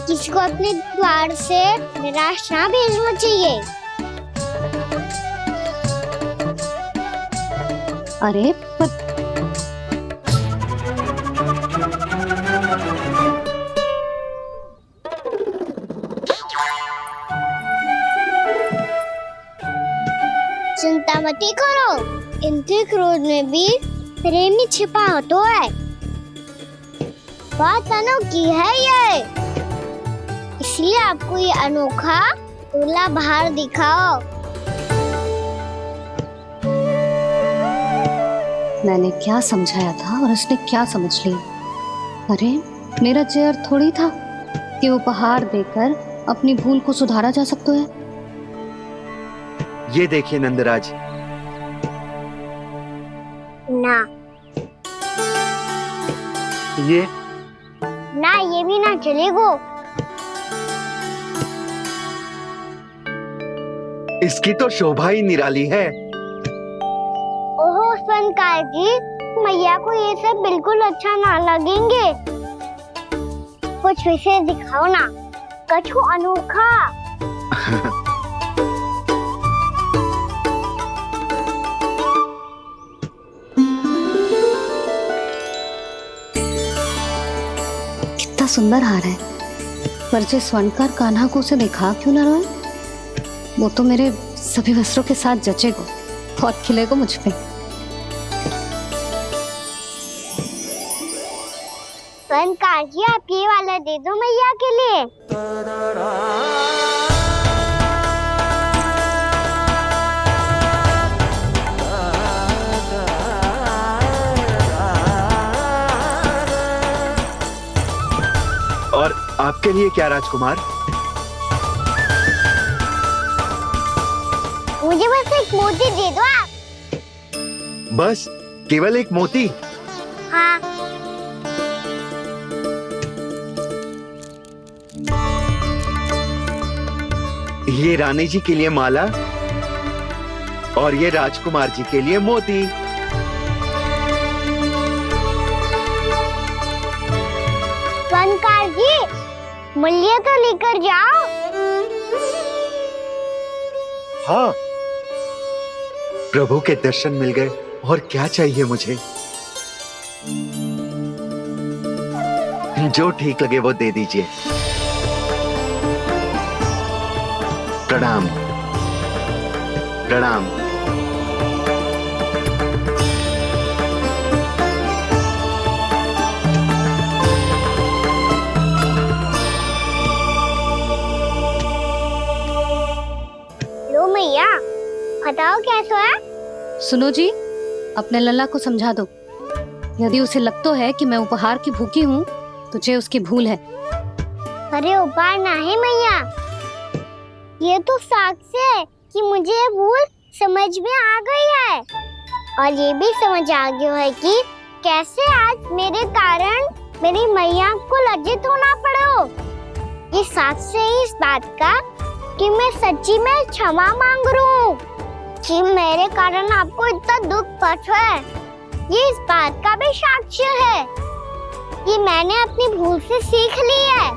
किसी को अपने द्वार से निराश ना भेजना चाहिए। अरे पर चिंता मत करो, इनके क्रोध में भी प्रेम ही छिपा होता है। बात अनोखी है ये, इसलिए आपको ये अनोखा दूल्हा बाहर दिखाओ। मैंने क्या समझाया था और उसने क्या समझ लिया? अरे मेरा चेयर थोड़ी था कि उपहार देकर अपनी भूल को सुधारा जा सकता है। ये देखिए नंदराज। ना ये ना, ये भी ना चलेगा। इसकी तो शोभा ही निराली है। ओहो स्वर्णकार जी, मैया को ये सब बिल्कुल अच्छा ना लगेंगे। कुछ विशेष दिखाओ ना, कछु अनोखा। कितना सुंदर हार है, पर जो स्वर्णकार कान्हा को उसे देखा क्यों ना रोए? वो तो मेरे सभी वस्त्रों के साथ जचेगा, बहुत खिलेगा मुझ पे। स्वर्णकार जी, आप ये वाला दे दो मैया के लिए। और आपके लिए क्या राजकुमार? मुझे बस एक मोती दे दो आप। बस केवल एक मोती? हाँ। ये रानी जी के लिए माला और ये राजकुमार जी के लिए मोती। फनकार जी, मूल्य तो लेकर जाओ। हाँ, प्रभु के दर्शन मिल गए, और क्या चाहिए मुझे? जो ठीक लगे वो दे दीजिए। प्रणाम प्रणाम। लो मैया, बताओ कैसा है? सुनो जी, अपने लल्ला को समझा दो। यदि उसे लगता है कि मैं उपहार की भूखी हूँ, तो ये उसकी भूल है। अरे उपहार ना है मैया, ये तो साक्ष्य है कि मुझे ये भूल समझ में आ गई है, और ये भी समझ आ गया है कि कैसे आज मेरे कारण मेरी मैया को लज्जित होना पड़ो। ये साक्ष्य है इस बात का कि मैं सच्ची में क्षमा मांग रहा हूँ कि मेरे कारण आपको इतना दुख पहुंचा है। ये इस बात का भी साक्ष्य है कि मैंने अपनी भूल से सीख ली है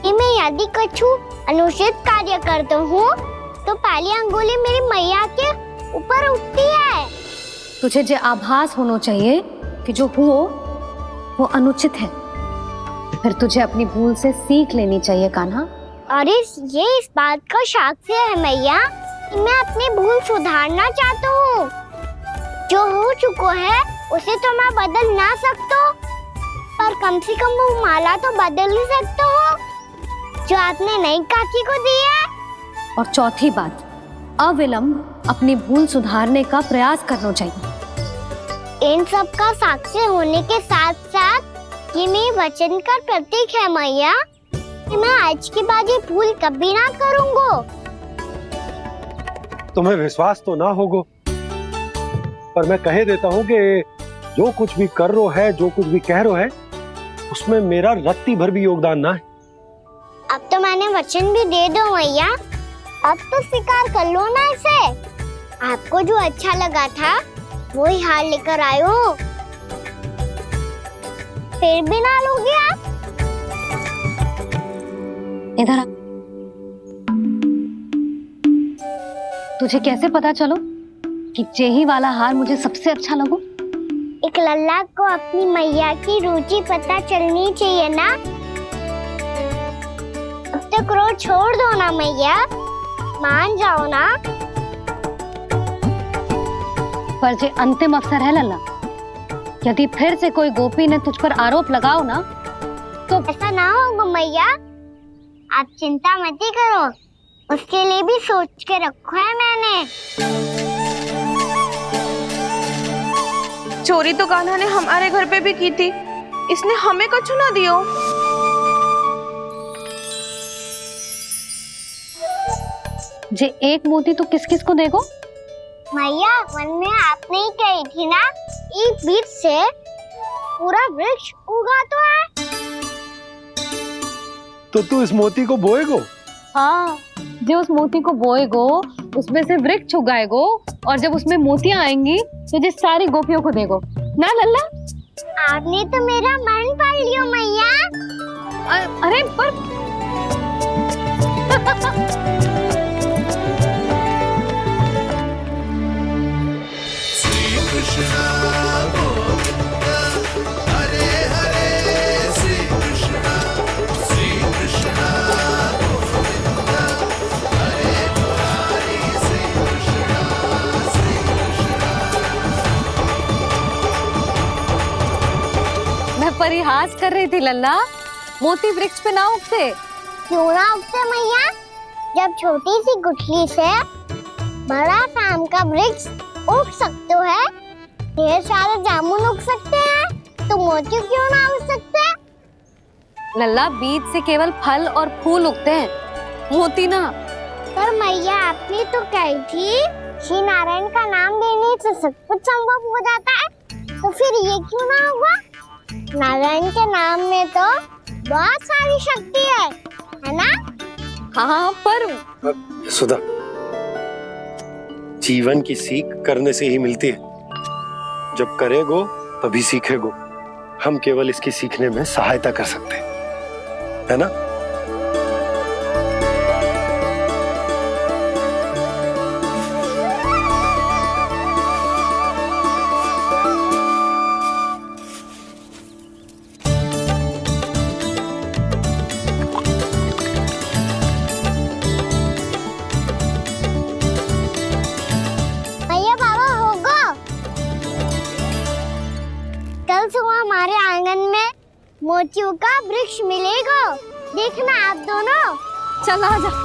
कि मैं यदि कुछ अनुचित कार्य करता हूँ तो पहली अंगुली मेरी मैया के ऊपर उठती है। तुझे जो आभास होना चाहिए कि जो हुआ वो अनुचित है, फिर तुझे अपनी भूल से सीख लेनी चाहिए कान्हा। और ये इस बात का साक्ष्य है मैया कि मैं अपनी भूल सुधारना चाहता हूँ। जो हो चुका है उसे तो मैं बदल ना सकता, पर कम से कम वो माला तो बदल ही सकता हूँ जो आपने नई काकी को दी है। और चौथी बात, अविलंब अपनी भूल सुधारने का प्रयास करना चाहिए। इन सब का साक्षी होने के साथ साथ ये मेरे वचन का प्रतीक है मैया कि मैं आज के बाद ये भूल कभी ना करूँगा। तुम्हें विश्वास तो ना होगो, पर मैं कह देता हूँ कि जो कुछ भी कर रो है, जो कुछ भी कह रो है, उसमें मेरा रत्ती भर भी योगदान ना है। अब तो मैंने वचन भी दे दो मैया, अब तो स्वीकार कर लो ना इसे। आपको जो अच्छा लगा था वही हार लेकर आयो, फिर भी ना लोगे आप? इधर आ। तुझे कैसे पता चलो कि यही वाला हार मुझे सबसे अच्छा लगो? एक लल्ला को अपनी मैया की रुचि पता चलनी चाहिए ना। अब तक क्रोध छोड़ दो ना मैया, मान जाओ ना। पर जे अंतिम अवसर है लल्ला, यदि फिर से कोई गोपी ने तुझ पर आरोप लगाओ ना तो ऐसा ना होगा मैया, आप चिंता मत करो, उसके लिए भी सोच के रखा है मैंने। चोरी तो कान्हा ने हमारे घर पे भी की थी, इसने हमें कुछ ना दियो। जे एक मोती तो किस किस को देगो? मैया, मन में आपने ही कही थी ना, एक बीज से पूरा वृक्ष उगा तो है। तो तू इस मोती को बोएगो? हाँ, जो उस मोती को बोएगो उसमें से वृक्ष उगाएगो, और जब उसमें मोतियां आएंगी तो जो सारी गोपियों को देगो ना लल्ला। आपने तो मेरा मन पढ़ लियो मैया। अरे पर मैं परिहास कर रही थी लल्ला, मोती वृक्ष पे ना उगते। क्यों ना उगते मैया? जब छोटी सी गुठली से बड़ा आम का वृक्ष उग सकते है, ढेर सारे जामुन उग सकते हैं, तो मोती क्यों ना उग सकते? लल्ला, बीज से केवल फल और फूल उगते हैं, मोती ना। पर मैया, आपने तो कही थी श्री नारायण का नाम लेने से सब कुछ संभव हो जाता है, तो फिर ये क्यों ना होगा? नारायण के नाम में तो बहुत सारी शक्ति है ना? हाँ, पर सुधा, जीवन की सीख करने से ही मिलती है। जब करेगो तभी सीखेगो। हम केवल इसकी सीखने में सहायता कर सकते हैं, है ना? भैया बाबा होगा, कल सुबह हमारे आंगन में मोतियों का वृक्ष मिलेगा। देखना आप दोनों। चल आ जा।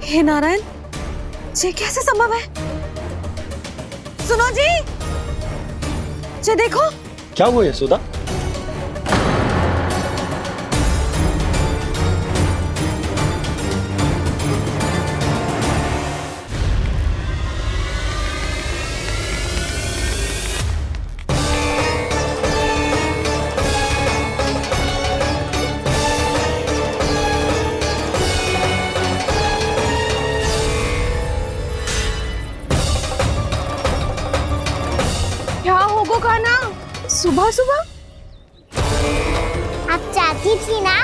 हे नारायण, ये कैसे संभव है? सुनो जी, ये देखो। क्या हुआ यशोदा? क्या होगा खाना सुबह सुबह? आप चाहती थी ना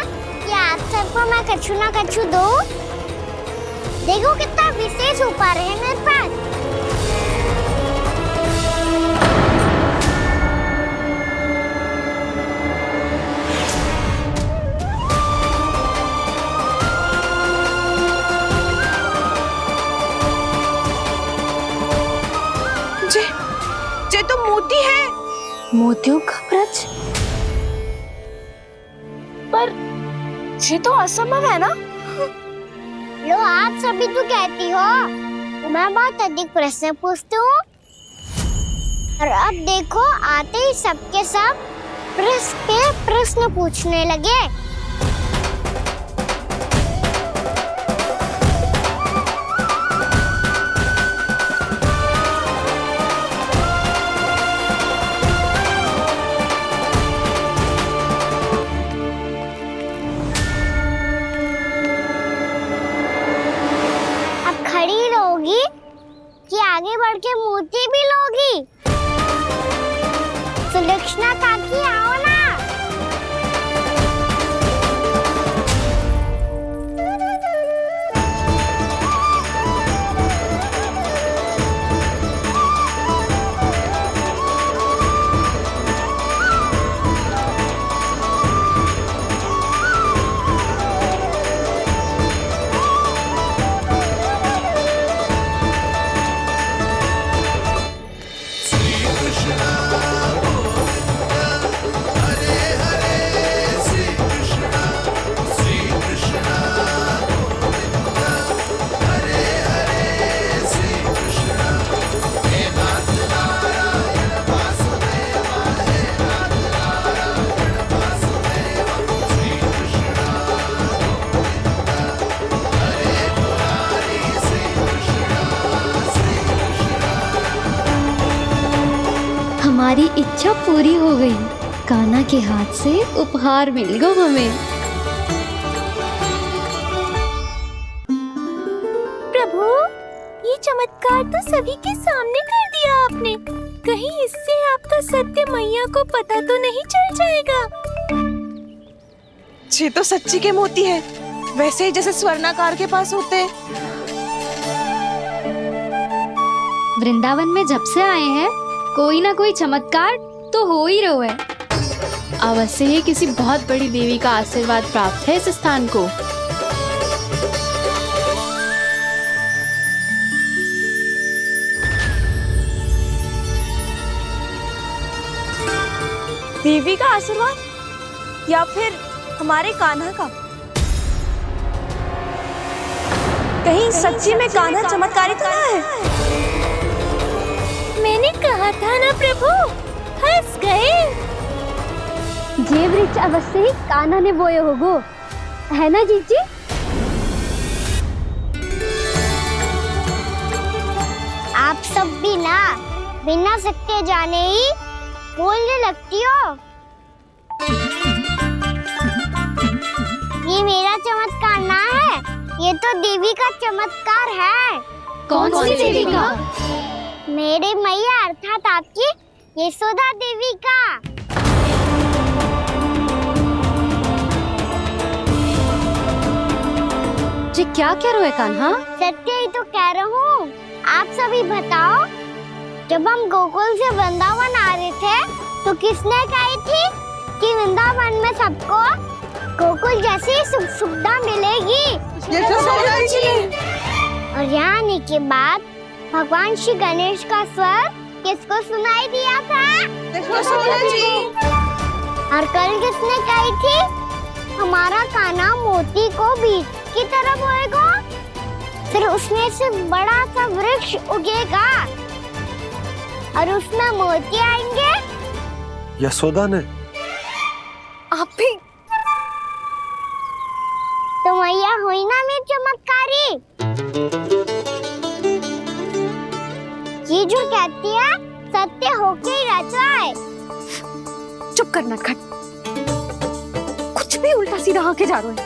कि आप सबको मैं कछु ना कछु दूं। देखो कितना विशेष उपहार है मेरे पास। ये तो मोती है। मोतियों का ब्रज? पर ये तो असंभव है ना। लो आप सभी तो कहती हो, मैं बहुत अधिक प्रश्न पूछती हूँ, और अब देखो आते ही सबके सब प्रश्न पे प्रश्न पूछने लगे। खड़ी रहोगी कि आगे बढ़ के मोती भी लोगी? सुलक्षणा काकी आओ ना। हमारी इच्छा पूरी हो गई। कान्हा के हाथ से उपहार मिल गया हमें। प्रभु, ये चमत्कार तो सभी के सामने कर दिया आपने। कहीं इससे आपका सत्य मैया को पता तो नहीं चल जाएगा? ये तो सच्ची के मोती है, वैसे ही जैसे स्वर्णाकार के पास होते हैं। वृंदावन में जब से आए हैं कोई ना कोई चमत्कार तो हो ही रहा है। अवश्य ही किसी बहुत बड़ी देवी का आशीर्वाद प्राप्त है इस स्थान को। देवी का आशीर्वाद या फिर हमारे कान्हा का? कहीं सच्ची में कान्हा चमत्कारी तो ना है? मैंने कहा था ना प्रभु, हंस गए। ये वृक्ष अवश्य ही कान्हा ने बोए होगो, है ना जीजी? आप सब भी ना बिना सत्य जाने ही बोलने लगती हो। ये मेरा चमत्कार ना है, ये तो देवी का चमत्कार है। कौन सी देवी का? मेरे मैया अर्थात आपकी यशोदा देवी का। जी क्या कह रहे हो कान्हा? सत्य ही तो कह रहा हूँ। आप सभी बताओ, जब हम गोकुल से वृंदावन आ रहे थे तो किसने कही थी कि वृंदावन में सबको गोकुल जैसी सुख सुविधा मिलेगी? यशोदा जी। और यहाँ आने के बाद भगवान श्री गणेश का स्वर किसको सुनाई दिया था? यशोदा जी। और कल किसने कही थी हमारा कान्हा मोती को बीज की तरह बोएगा, फिर उसमें से बड़ा सा वृक्ष उगेगा और उसमें मोती आएंगे? यशोदा ने? आप भी तो मैया हुई ना मेरी चमत्कारी। ये जो कहती है सत्य होके ही रहता है। चुप करना खट, कुछ भी उल्टा सीधा आके जा रहे हो।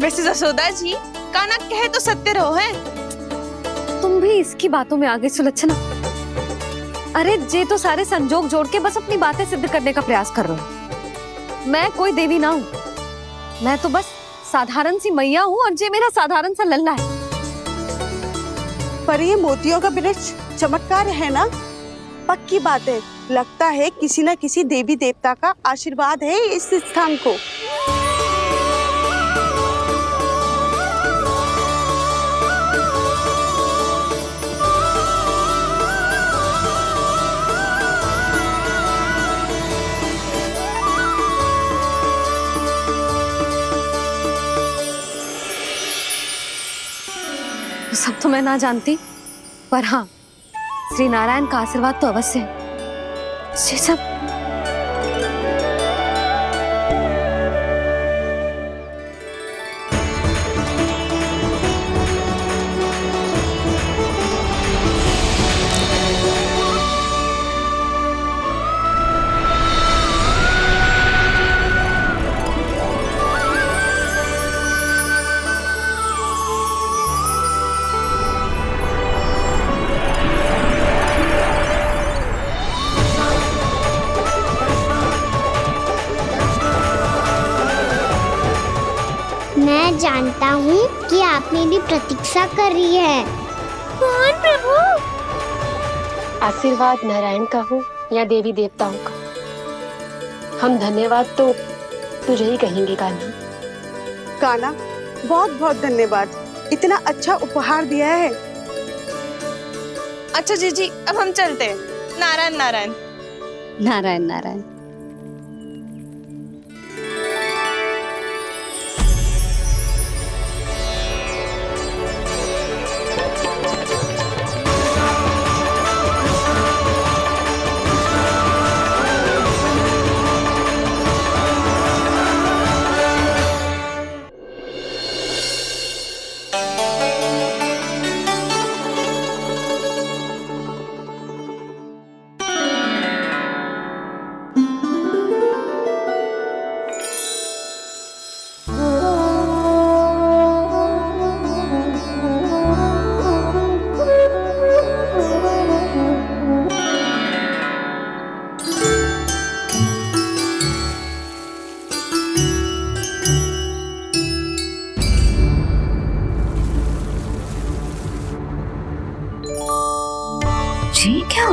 वैसे यशोदा जी, कान्हा कहे तो सत्य रहो है। तुम भी इसकी बातों में आगे सुलझना। अरे जे तो सारे संजोग जोड़ के बस अपनी बातें सिद्ध करने का प्रयास कर रहे हो। मैं कोई देवी ना हूँ, मैं तो बस साधारण सी मैया हूँ और जे मेरा साधारण सा लल्ला है। पर ये मोतियों का वृक्ष चमत्कार है ना? पक्की बात है, लगता है किसी न किसी देवी देवता का आशीर्वाद है इस स्थान को। सब तो मैं ना जानती, पर हाँ श्री नारायण का आशीर्वाद तो अवश्य है। ये सब मैं जानता हूँ कि आप मेरी प्रतीक्षा कर रही है। कौन प्रभु? आशीर्वाद नारायण का हो या देवी देवताओं का, हम धन्यवाद तो तुझे ही कहेंगे कान्हा। कान्हा, बहुत बहुत धन्यवाद, इतना अच्छा उपहार दिया है। अच्छा जीजी, अब हम चलते हैं। नारायण नारायण। नारायण नारायण।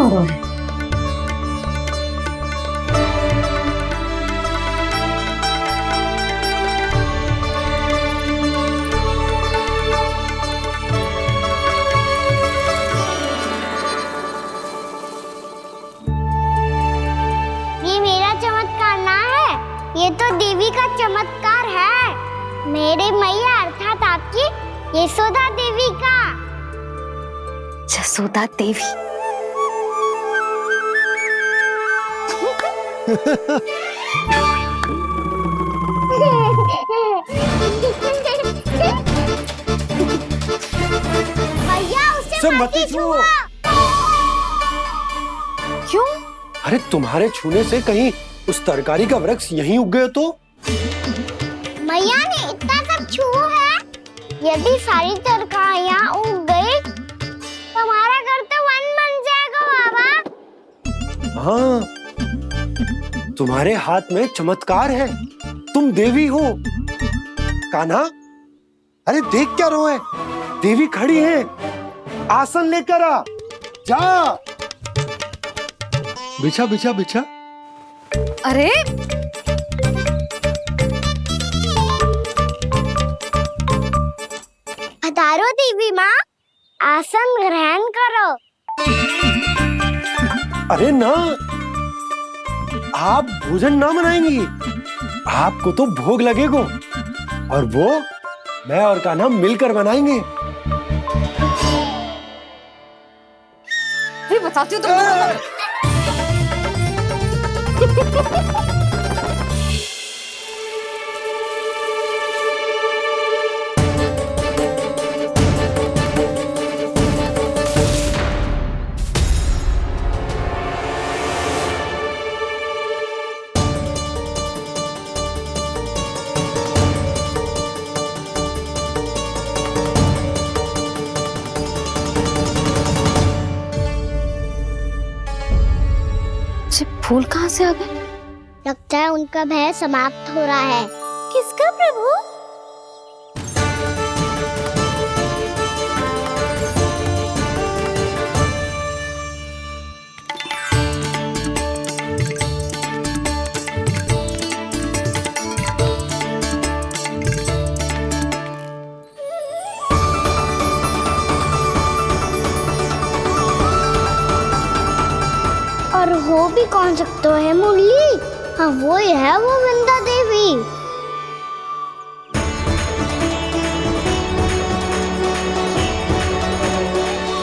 हो रहा है? ये मेरा चमत्कार ना है, ये तो देवी का चमत्कार है, मेरे मैया अर्थात आपकी यशोदा देवी का। जसोदा देवी। भैया उसे मत छुओ। क्यों? अरे तुम्हारे छूने से कहीं उस तरकारी का वृक्ष यहीं उग गए तो? मैया ने इतना सब छुआ है, यदि सारी तरकारियां उग गई तो हमारा घर तो वन बन जाएगा बाबा। हाँ, तुम्हारे हाथ में चमत्कार है, तुम देवी हो। कान्हा, अरे देख क्या रोए, देवी खड़ी है, आसन लेकर आ, जा। बिछा बिछा बिछा। अरे पधारो देवी माँ, आसन ग्रहण करो। अरे ना, आप भोजन ना बनाएंगी, आपको तो भोग लगेगा और वो मैं और कान्हा मिलकर बनाएंगे। फिर बताती हूँ तुमको। फूल कहाँ से आ गए? लगता है उनका भय समाप्त हो रहा है। किसका प्रभु? और हो भी कौन सकता है मुरली? हाँ वो ही है, वो वृंदा देवी।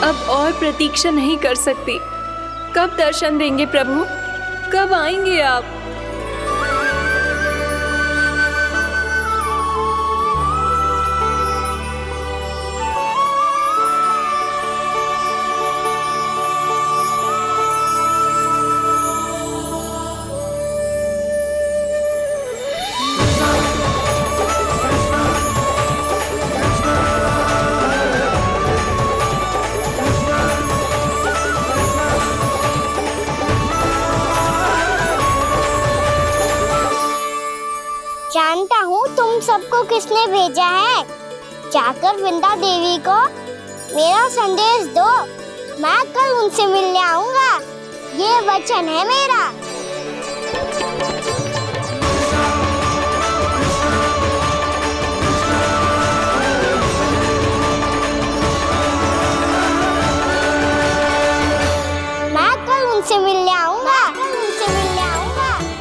अब और प्रतीक्षा नहीं कर सकती। कब दर्शन देंगे प्रभु? कब आएंगे आप? जानता हूँ तुम सबको किसने भेजा है। जाकर वृंदा देवी को मेरा संदेश दो, मैं कल उनसे मिलने आऊंगा, ये वचन है मेरा। मैं कल उनसे मिलने आऊंगा,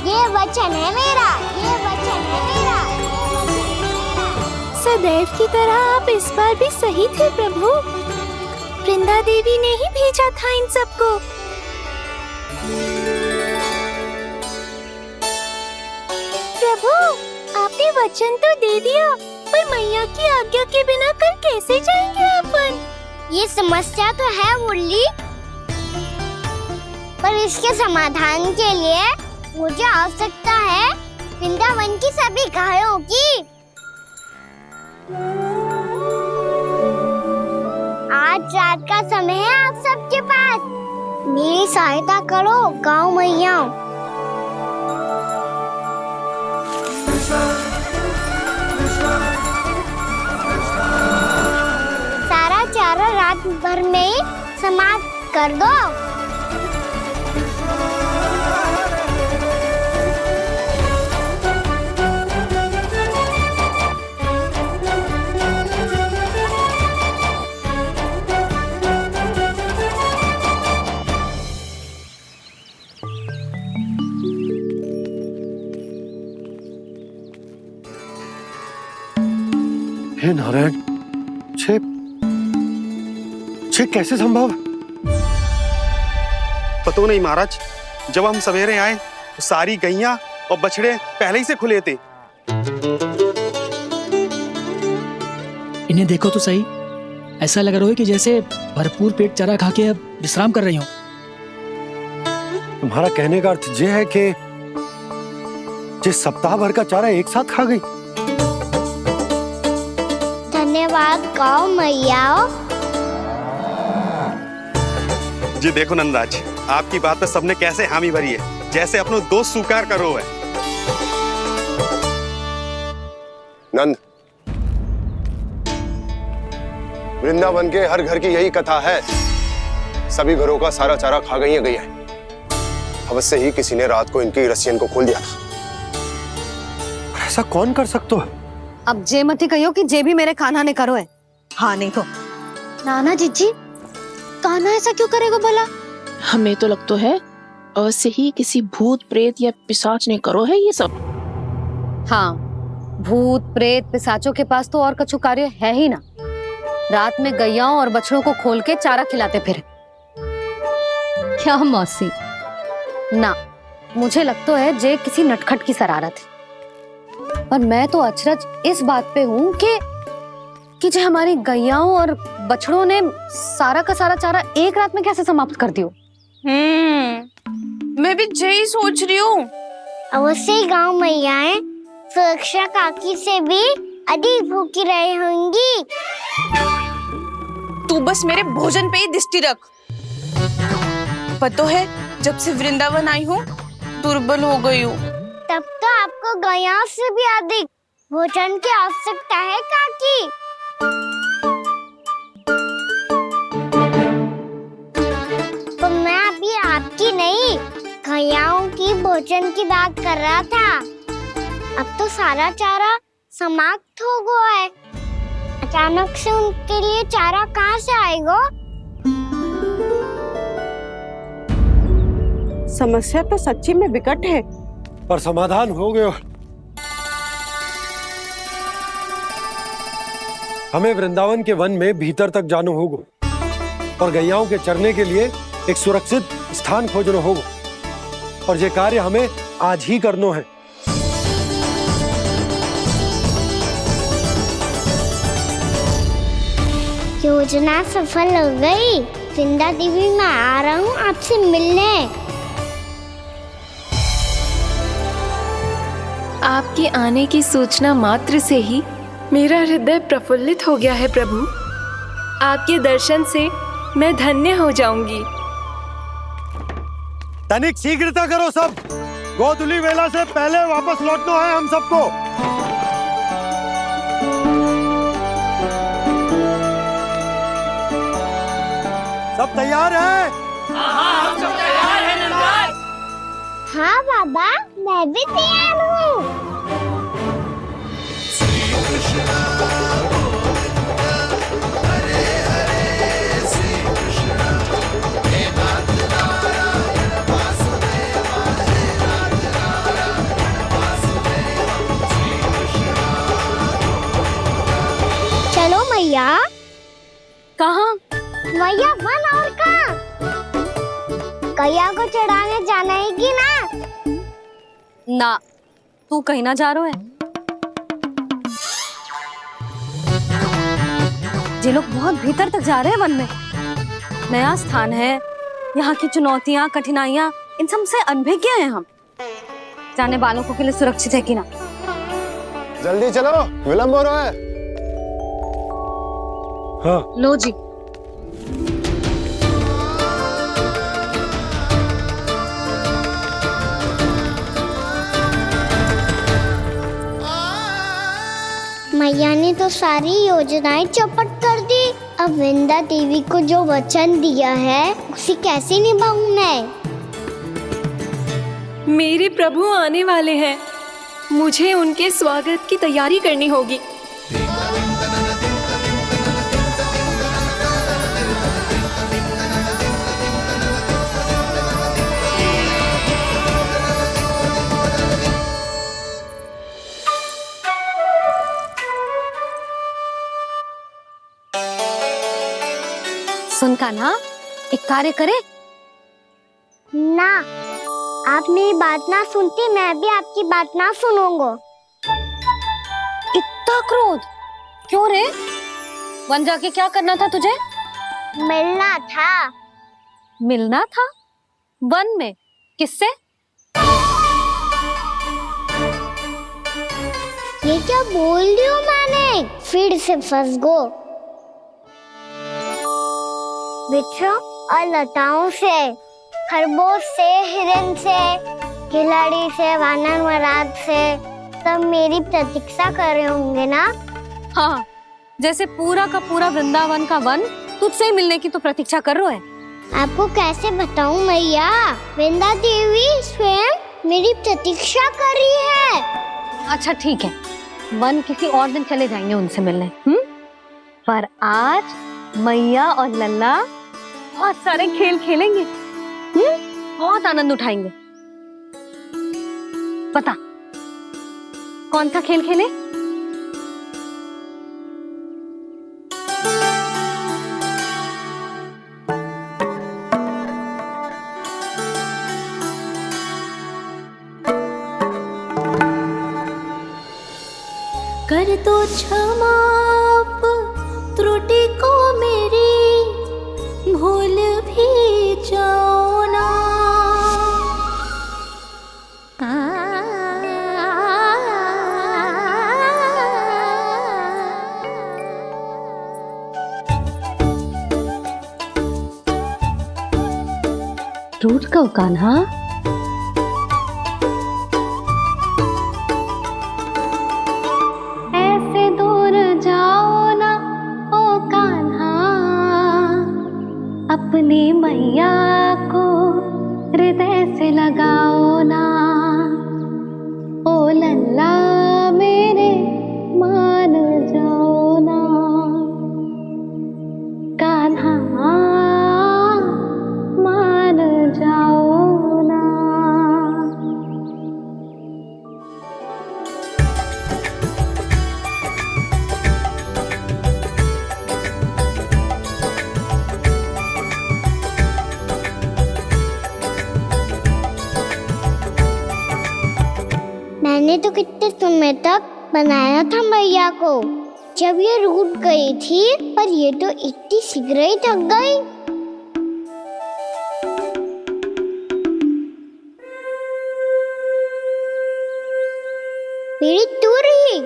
ये वचन है मेरा, ये वचन है मेरा। सदैव की तरह आप इस बार भी सही थे प्रभु। वृंदा देवी ने ही भेजा था इन सबको। प्रभु, आपने वचन तो दे दिया, पर मैया की आज्ञा के बिना कल कैसे जाएंगे अपन? ये समस्या तो है मुरली, पर इसके समाधान के लिए मुझे आवश्यकता है वृंदावन की सभी गायों की। आज रात का समय है आप सबके पास, मेरी सहायता करो गाँव मैया। सारा चारा रात भर में ही समाप्त कर दो। हे नारायण, छे कैसे संभव? पता नहीं महाराज, जब हम सवेरे आए तो सारी गैया और बछड़े पहले ही से खुले थे। इन्हें देखो तो सही, ऐसा लग रहा है कि जैसे भरपूर पेट चारा खा के अब विश्राम कर रही हूँ। तुम्हारा कहने का अर्थ यह है कि जिस सप्ताह भर का चारा एक साथ खा गई। धन्यवाद गाँव मैया। जी देखो नंदराज, आपकी बात पे सबने कैसे हामी भरी है, जैसे अपनो दोस्त स्वीकार करो है। नंद, वृंदावन के हर घर की यही कथा है, सभी घरों का सारा चारा खा गई है गैया। अवश्य ही किसी ने रात को इनकी रस्सियन को खोल दिया था। ऐसा कौन कर सकता है? अब जे मती कहियो कि जे भी मेरे कान्हा ने करो है। हाँ नहीं तो नाना जीजी, कान्हा ऐसा क्यों करेगा भला? हमें तो लगता है अवश्य ही किसी भूत प्रेत या पिशाच ने करो है ये सब। हाँ, भूत प्रेत पिशाचों के पास तो और कछु कार्य है ही ना। रात में गैयाओं और बछड़ों को खोल के चारा खिलाते फिर। क्या मौसी? ना, मुझे लगता है जे किसी नटखट की शरारत है। पर मैं तो अचरज इस बात पे हूँ कि जो हमारी गैयाओं और बछड़ों ने सारा का सारा चारा एक रात में कैसे समाप्त कर दियो। मैं भी यही सोच रही हूँ। अवश्य ही गाँव मैयाएं सुरक्षा काकी से भी अधिक भूखी रही होंगी। तू बस मेरे भोजन पे ही दृष्टि रख। पता है, जब से वृंदावन आई हूँ दुर्बल हो गई हूँ। तब तो आपको गैया से भी अधिक भोजन की आवश्यकता है काकी। तो मैं अभी आपकी नहीं, गैयाओं की भोजन की बात कर रहा था। अब तो सारा चारा समाप्त हो गया है। अचानक से उनके लिए चारा कहाँ से आएगा? समस्या तो सच्ची में विकट है, पर समाधान हो गया। हमें वृंदावन के वन में भीतर तक जाना होगा और गैयाओं के चरने के लिए एक सुरक्षित स्थान खोजना होगा, और ये कार्य हमें आज ही करना है। योजना सफल हो गई। वृंदा देवी, मैं आ रहा हूँ आपसे मिलने। आपके आने की सूचना मात्र से ही मेरा हृदय प्रफुल्लित हो गया है प्रभु। आपके दर्शन से मैं धन्य हो जाऊंगी। तनिक शीघ्रता करो सब, गोधुली वेला से पहले वापस लौटना है हम सबको। सब तैयार है? हाँ, हम सब तैयार हैं नंदराज। हाँ बाबा, मैं भी तैयार हूँ। चलो मैया। कहाँ? मैया वन और कहाँ? गैया को चढ़ाने जाना है कि ना? ना, तू कहीं ना जा रहा है। ये लोग बहुत भीतर तक जा रहे हैं वन में। नया स्थान है, यहाँ की चुनौतियाँ, कठिनाइयाँ, इन सब से अनभिज्ञ हैं हम। जाने वालों को के लिए सुरक्षित है कि ना? जल्दी चलो, विलंब हो रहा है। हाँ। लो जी। मैया ने तो सारी योजनाएं चौपट कर दी। अब वृंदा देवी को जो वचन दिया है उसे कैसे निभाऊं मैं? मेरे प्रभु आने वाले हैं, मुझे उनके स्वागत की तैयारी करनी होगी। सुन कान्हा, एक कार्य करे ना, आप मेरी बात ना सुनती, मैं भी आपकी बात ना सुनूंगा। इतना क्रोध क्यों रे? वन जाके क्या करना था तुझे? मिलना था। मिलना था? वन में? किससे? ये क्या बोल रही हूँ मैंने? फिर से फंस गो। वृक्षों और लताओं से, खरगोश से, हिरन से, खिलाड़ी से, वानर महाराज से, सब मेरी प्रतीक्षा कर रहे होंगे ना? हाँ, जैसे पूरा का पूरा वृंदावन का वन तुझसे ही मिलने की तो प्रतीक्षा कर रहा है। आपको कैसे बताऊं मैया, वृंदा देवी स्वयं मेरी प्रतीक्षा कर रही है। अच्छा ठीक है, वन किसी और दिन चले जाएंगे उनसे मिलने, पर आज मैया और लल्ला बहुत सारे खेल खेलेंगे, बहुत आनंद उठाएंगे। पता कौन सा खेल खेले? कर दो क्षमा त्रुटि को मेरी, भूल भी जाओ ना। रूठ को कान्हा, ऐसे दूर जाओ ना ओ कान्हा, अपनी मैया को हृदय से लगाओ ना। ओ लल्ला मेरे मान जाओ ना, कान्हा मान जाओ ना। मैंने तो कितने समय तक बनाया था मैया को, जब ये रूठ गई थी, पर ये तो इतनी शीघ्र ही थक गई। मेरी दूर ही।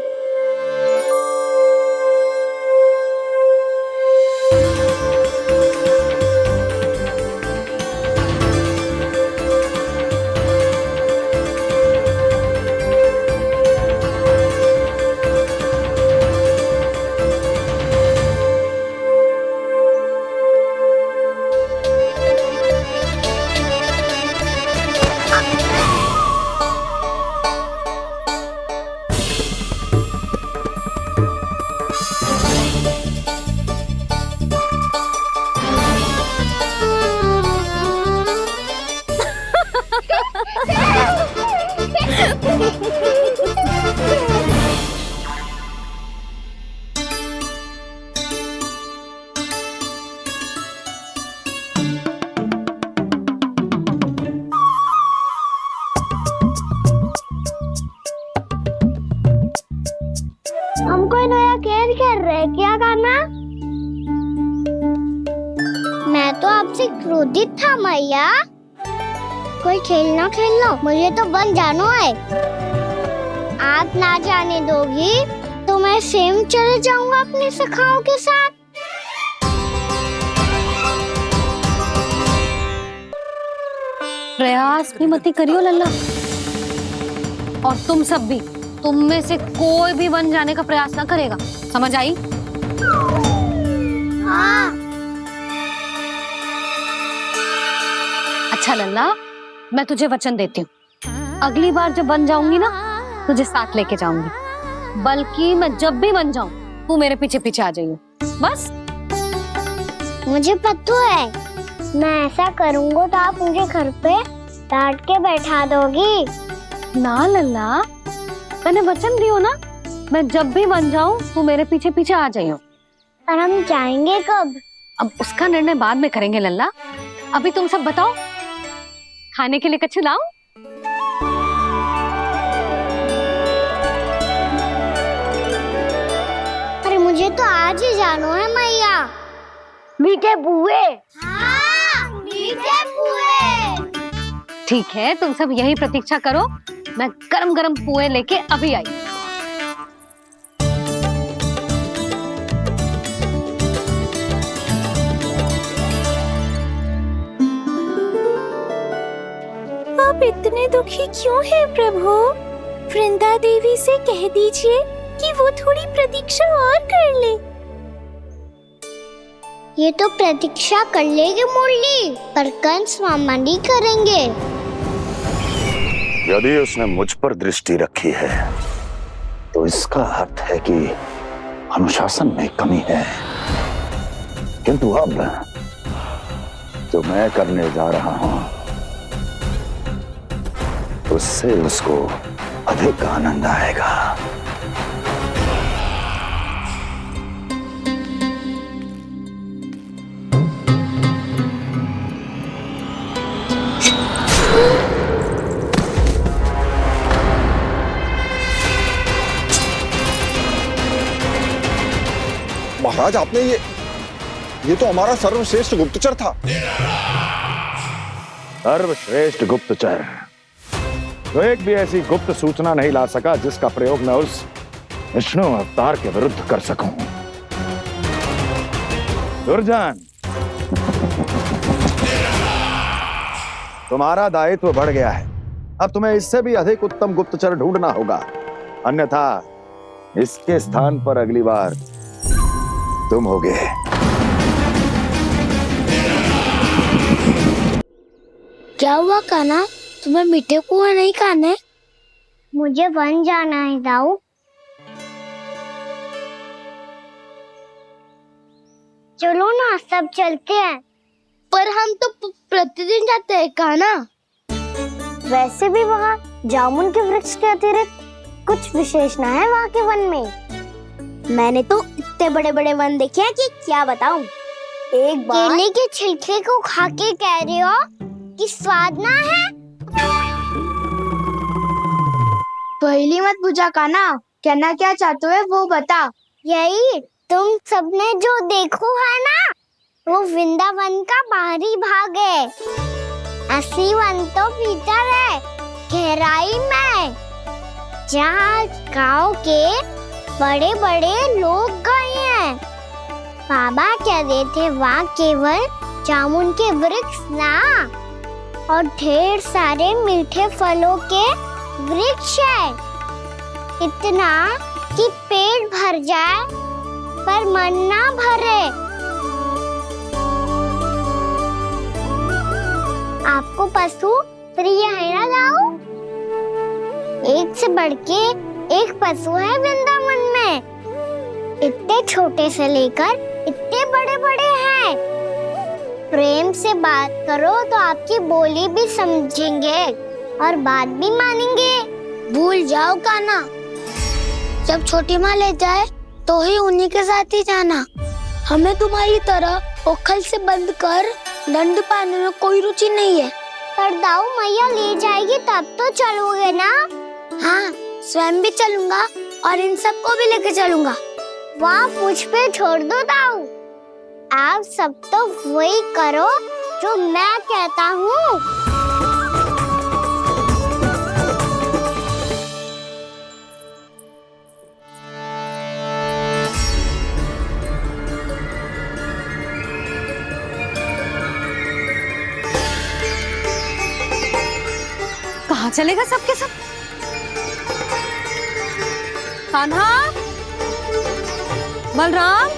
हम कोई नया खेल खेल रहे क्या करना? मैं तो आपसे क्रोधित था मैया। कोई खेलना खेलना, मुझे तो बन जानो है। आप ना जाने दोगी तो मैं स्वयं चले जाऊंगा अपने सखाओं के साथ। प्रयास भी मत करियो लल्ला, और तुम सब भी, तुम में से कोई भी वन जाने का प्रयास ना करेगा, समझ आई? हाँ। अच्छा लल्ला, मैं तुझे वचन देती हूँ, अगली बार जब वन जाऊंगी ना, तुझे साथ लेके जाऊंगी। बल्कि मैं जब भी वन जाऊं, तू मेरे पीछे पीछे आ जाइए, बस। मुझे पता है, मैं ऐसा करूंगा तो आप मुझे घर पे डांट के बैठा दोगी। ना लल्ला, मैंने वचन दियो ना, मैं जब भी वन जाऊं तू मेरे पीछे पीछे आ जाइयो। और हम जाएंगे कब? अब उसका निर्णय बाद में करेंगे लल्ला। अभी तुम सब बताओ, खाने के लिए कछु लाऊं? अरे मुझे तो आज ही जाना है मैया। मीठे बुए। हाँ, मीठे बुए। ठीक है, तुम सब यही प्रतीक्षा करो, मैं गरम गरम पुए लेके अभी आई। आप इतने दुखी क्यों हैं प्रभु? वृंदा देवी से कह दीजिए कि वो थोड़ी प्रतीक्षा और कर ले। ये तो प्रतीक्षा कर लेगी मुरली, पर कंस मामा नहीं करेंगे। यदि उसने मुझ पर दृष्टि रखी है तो इसका अर्थ है कि अनुशासन में कमी है। किंतु अब जो मैं करने जा रहा हूं उससे उसको अधिक आनंद आएगा। महाराज, आपने ये तो हमारा सर्वश्रेष्ठ गुप्तचर था। सर्वश्रेष्ठ गुप्तचर तो एक भी ऐसी गुप्त सूचना नहीं ला सका जिसका प्रयोग मैं उस विष्णु अवतार के विरुद्ध कर सकूं। दुर्जन, तुम्हारा दायित्व बढ़ गया है। अब तुम्हें इससे भी अधिक उत्तम गुप्तचर ढूंढना होगा, अन्यथा इसके स्थान पर अगली बार तुम होगे। क्या हुआ कान्हा, तुम्हें मीठे पुआ नहीं खाने? मुझे वन जाना है दाऊ। चलो ना, सब चलते हैं। पर हम तो प्रतिदिन जाते हैं कान्हा। वैसे भी वहाँ जामुन के वृक्ष के अतिरिक्त कुछ विशेष ना है वहाँ के वन में। मैंने तो इतने बड़े बड़े वन देखे हैं कि क्या बताऊं। एक बार केले के छिलके को खा के कह रहे हो कि स्वाद ना है? पहली मत बुझा कान्हा, कहना क्या चाहते हो वो बता। यही तुम सबने जो देखो है ना, वो वृंदावन का बाहरी भाग है। असली वन तो भीतर है, गहराई में, जहाँ गांव के बड़े बड़े लोग गए हैं। बाबा कह रहे थे वहाँ केवल जामुन के वृक्ष ना, और ढेर सारे मीठे फलों के वृक्ष है। इतना कि पेट भर जाए पर मन ना भरे। आपको पशु प्रिय है ना दाऊ? एक से बढ़ के एक पशु है वृंदावन में। इतने छोटे से लेकर इतने बड़े बड़े हैं। प्रेम से बात करो तो आपकी बोली भी समझेंगे और बात भी मानेंगे। भूल जाओ कान्हा, जब छोटी माँ ले जाए तो ही उन्हीं के साथ ही जाना। हमें तुम्हारी तरह ओखल से बंद कर दंड पाने में कोई रुचि नहीं है। पर दाऊ मैया ले जाएगी तब तो चलोगे ना? हाँ, स्वयं भी चलूंगा और इन सबको भी लेके चलूंगा। वहाँ मुझ पे छोड़ दो दाऊ। आप सब तो वही करो जो मैं कहता हूँ। कहाँ चलेगा सबके सब? कान्हा, बलराम,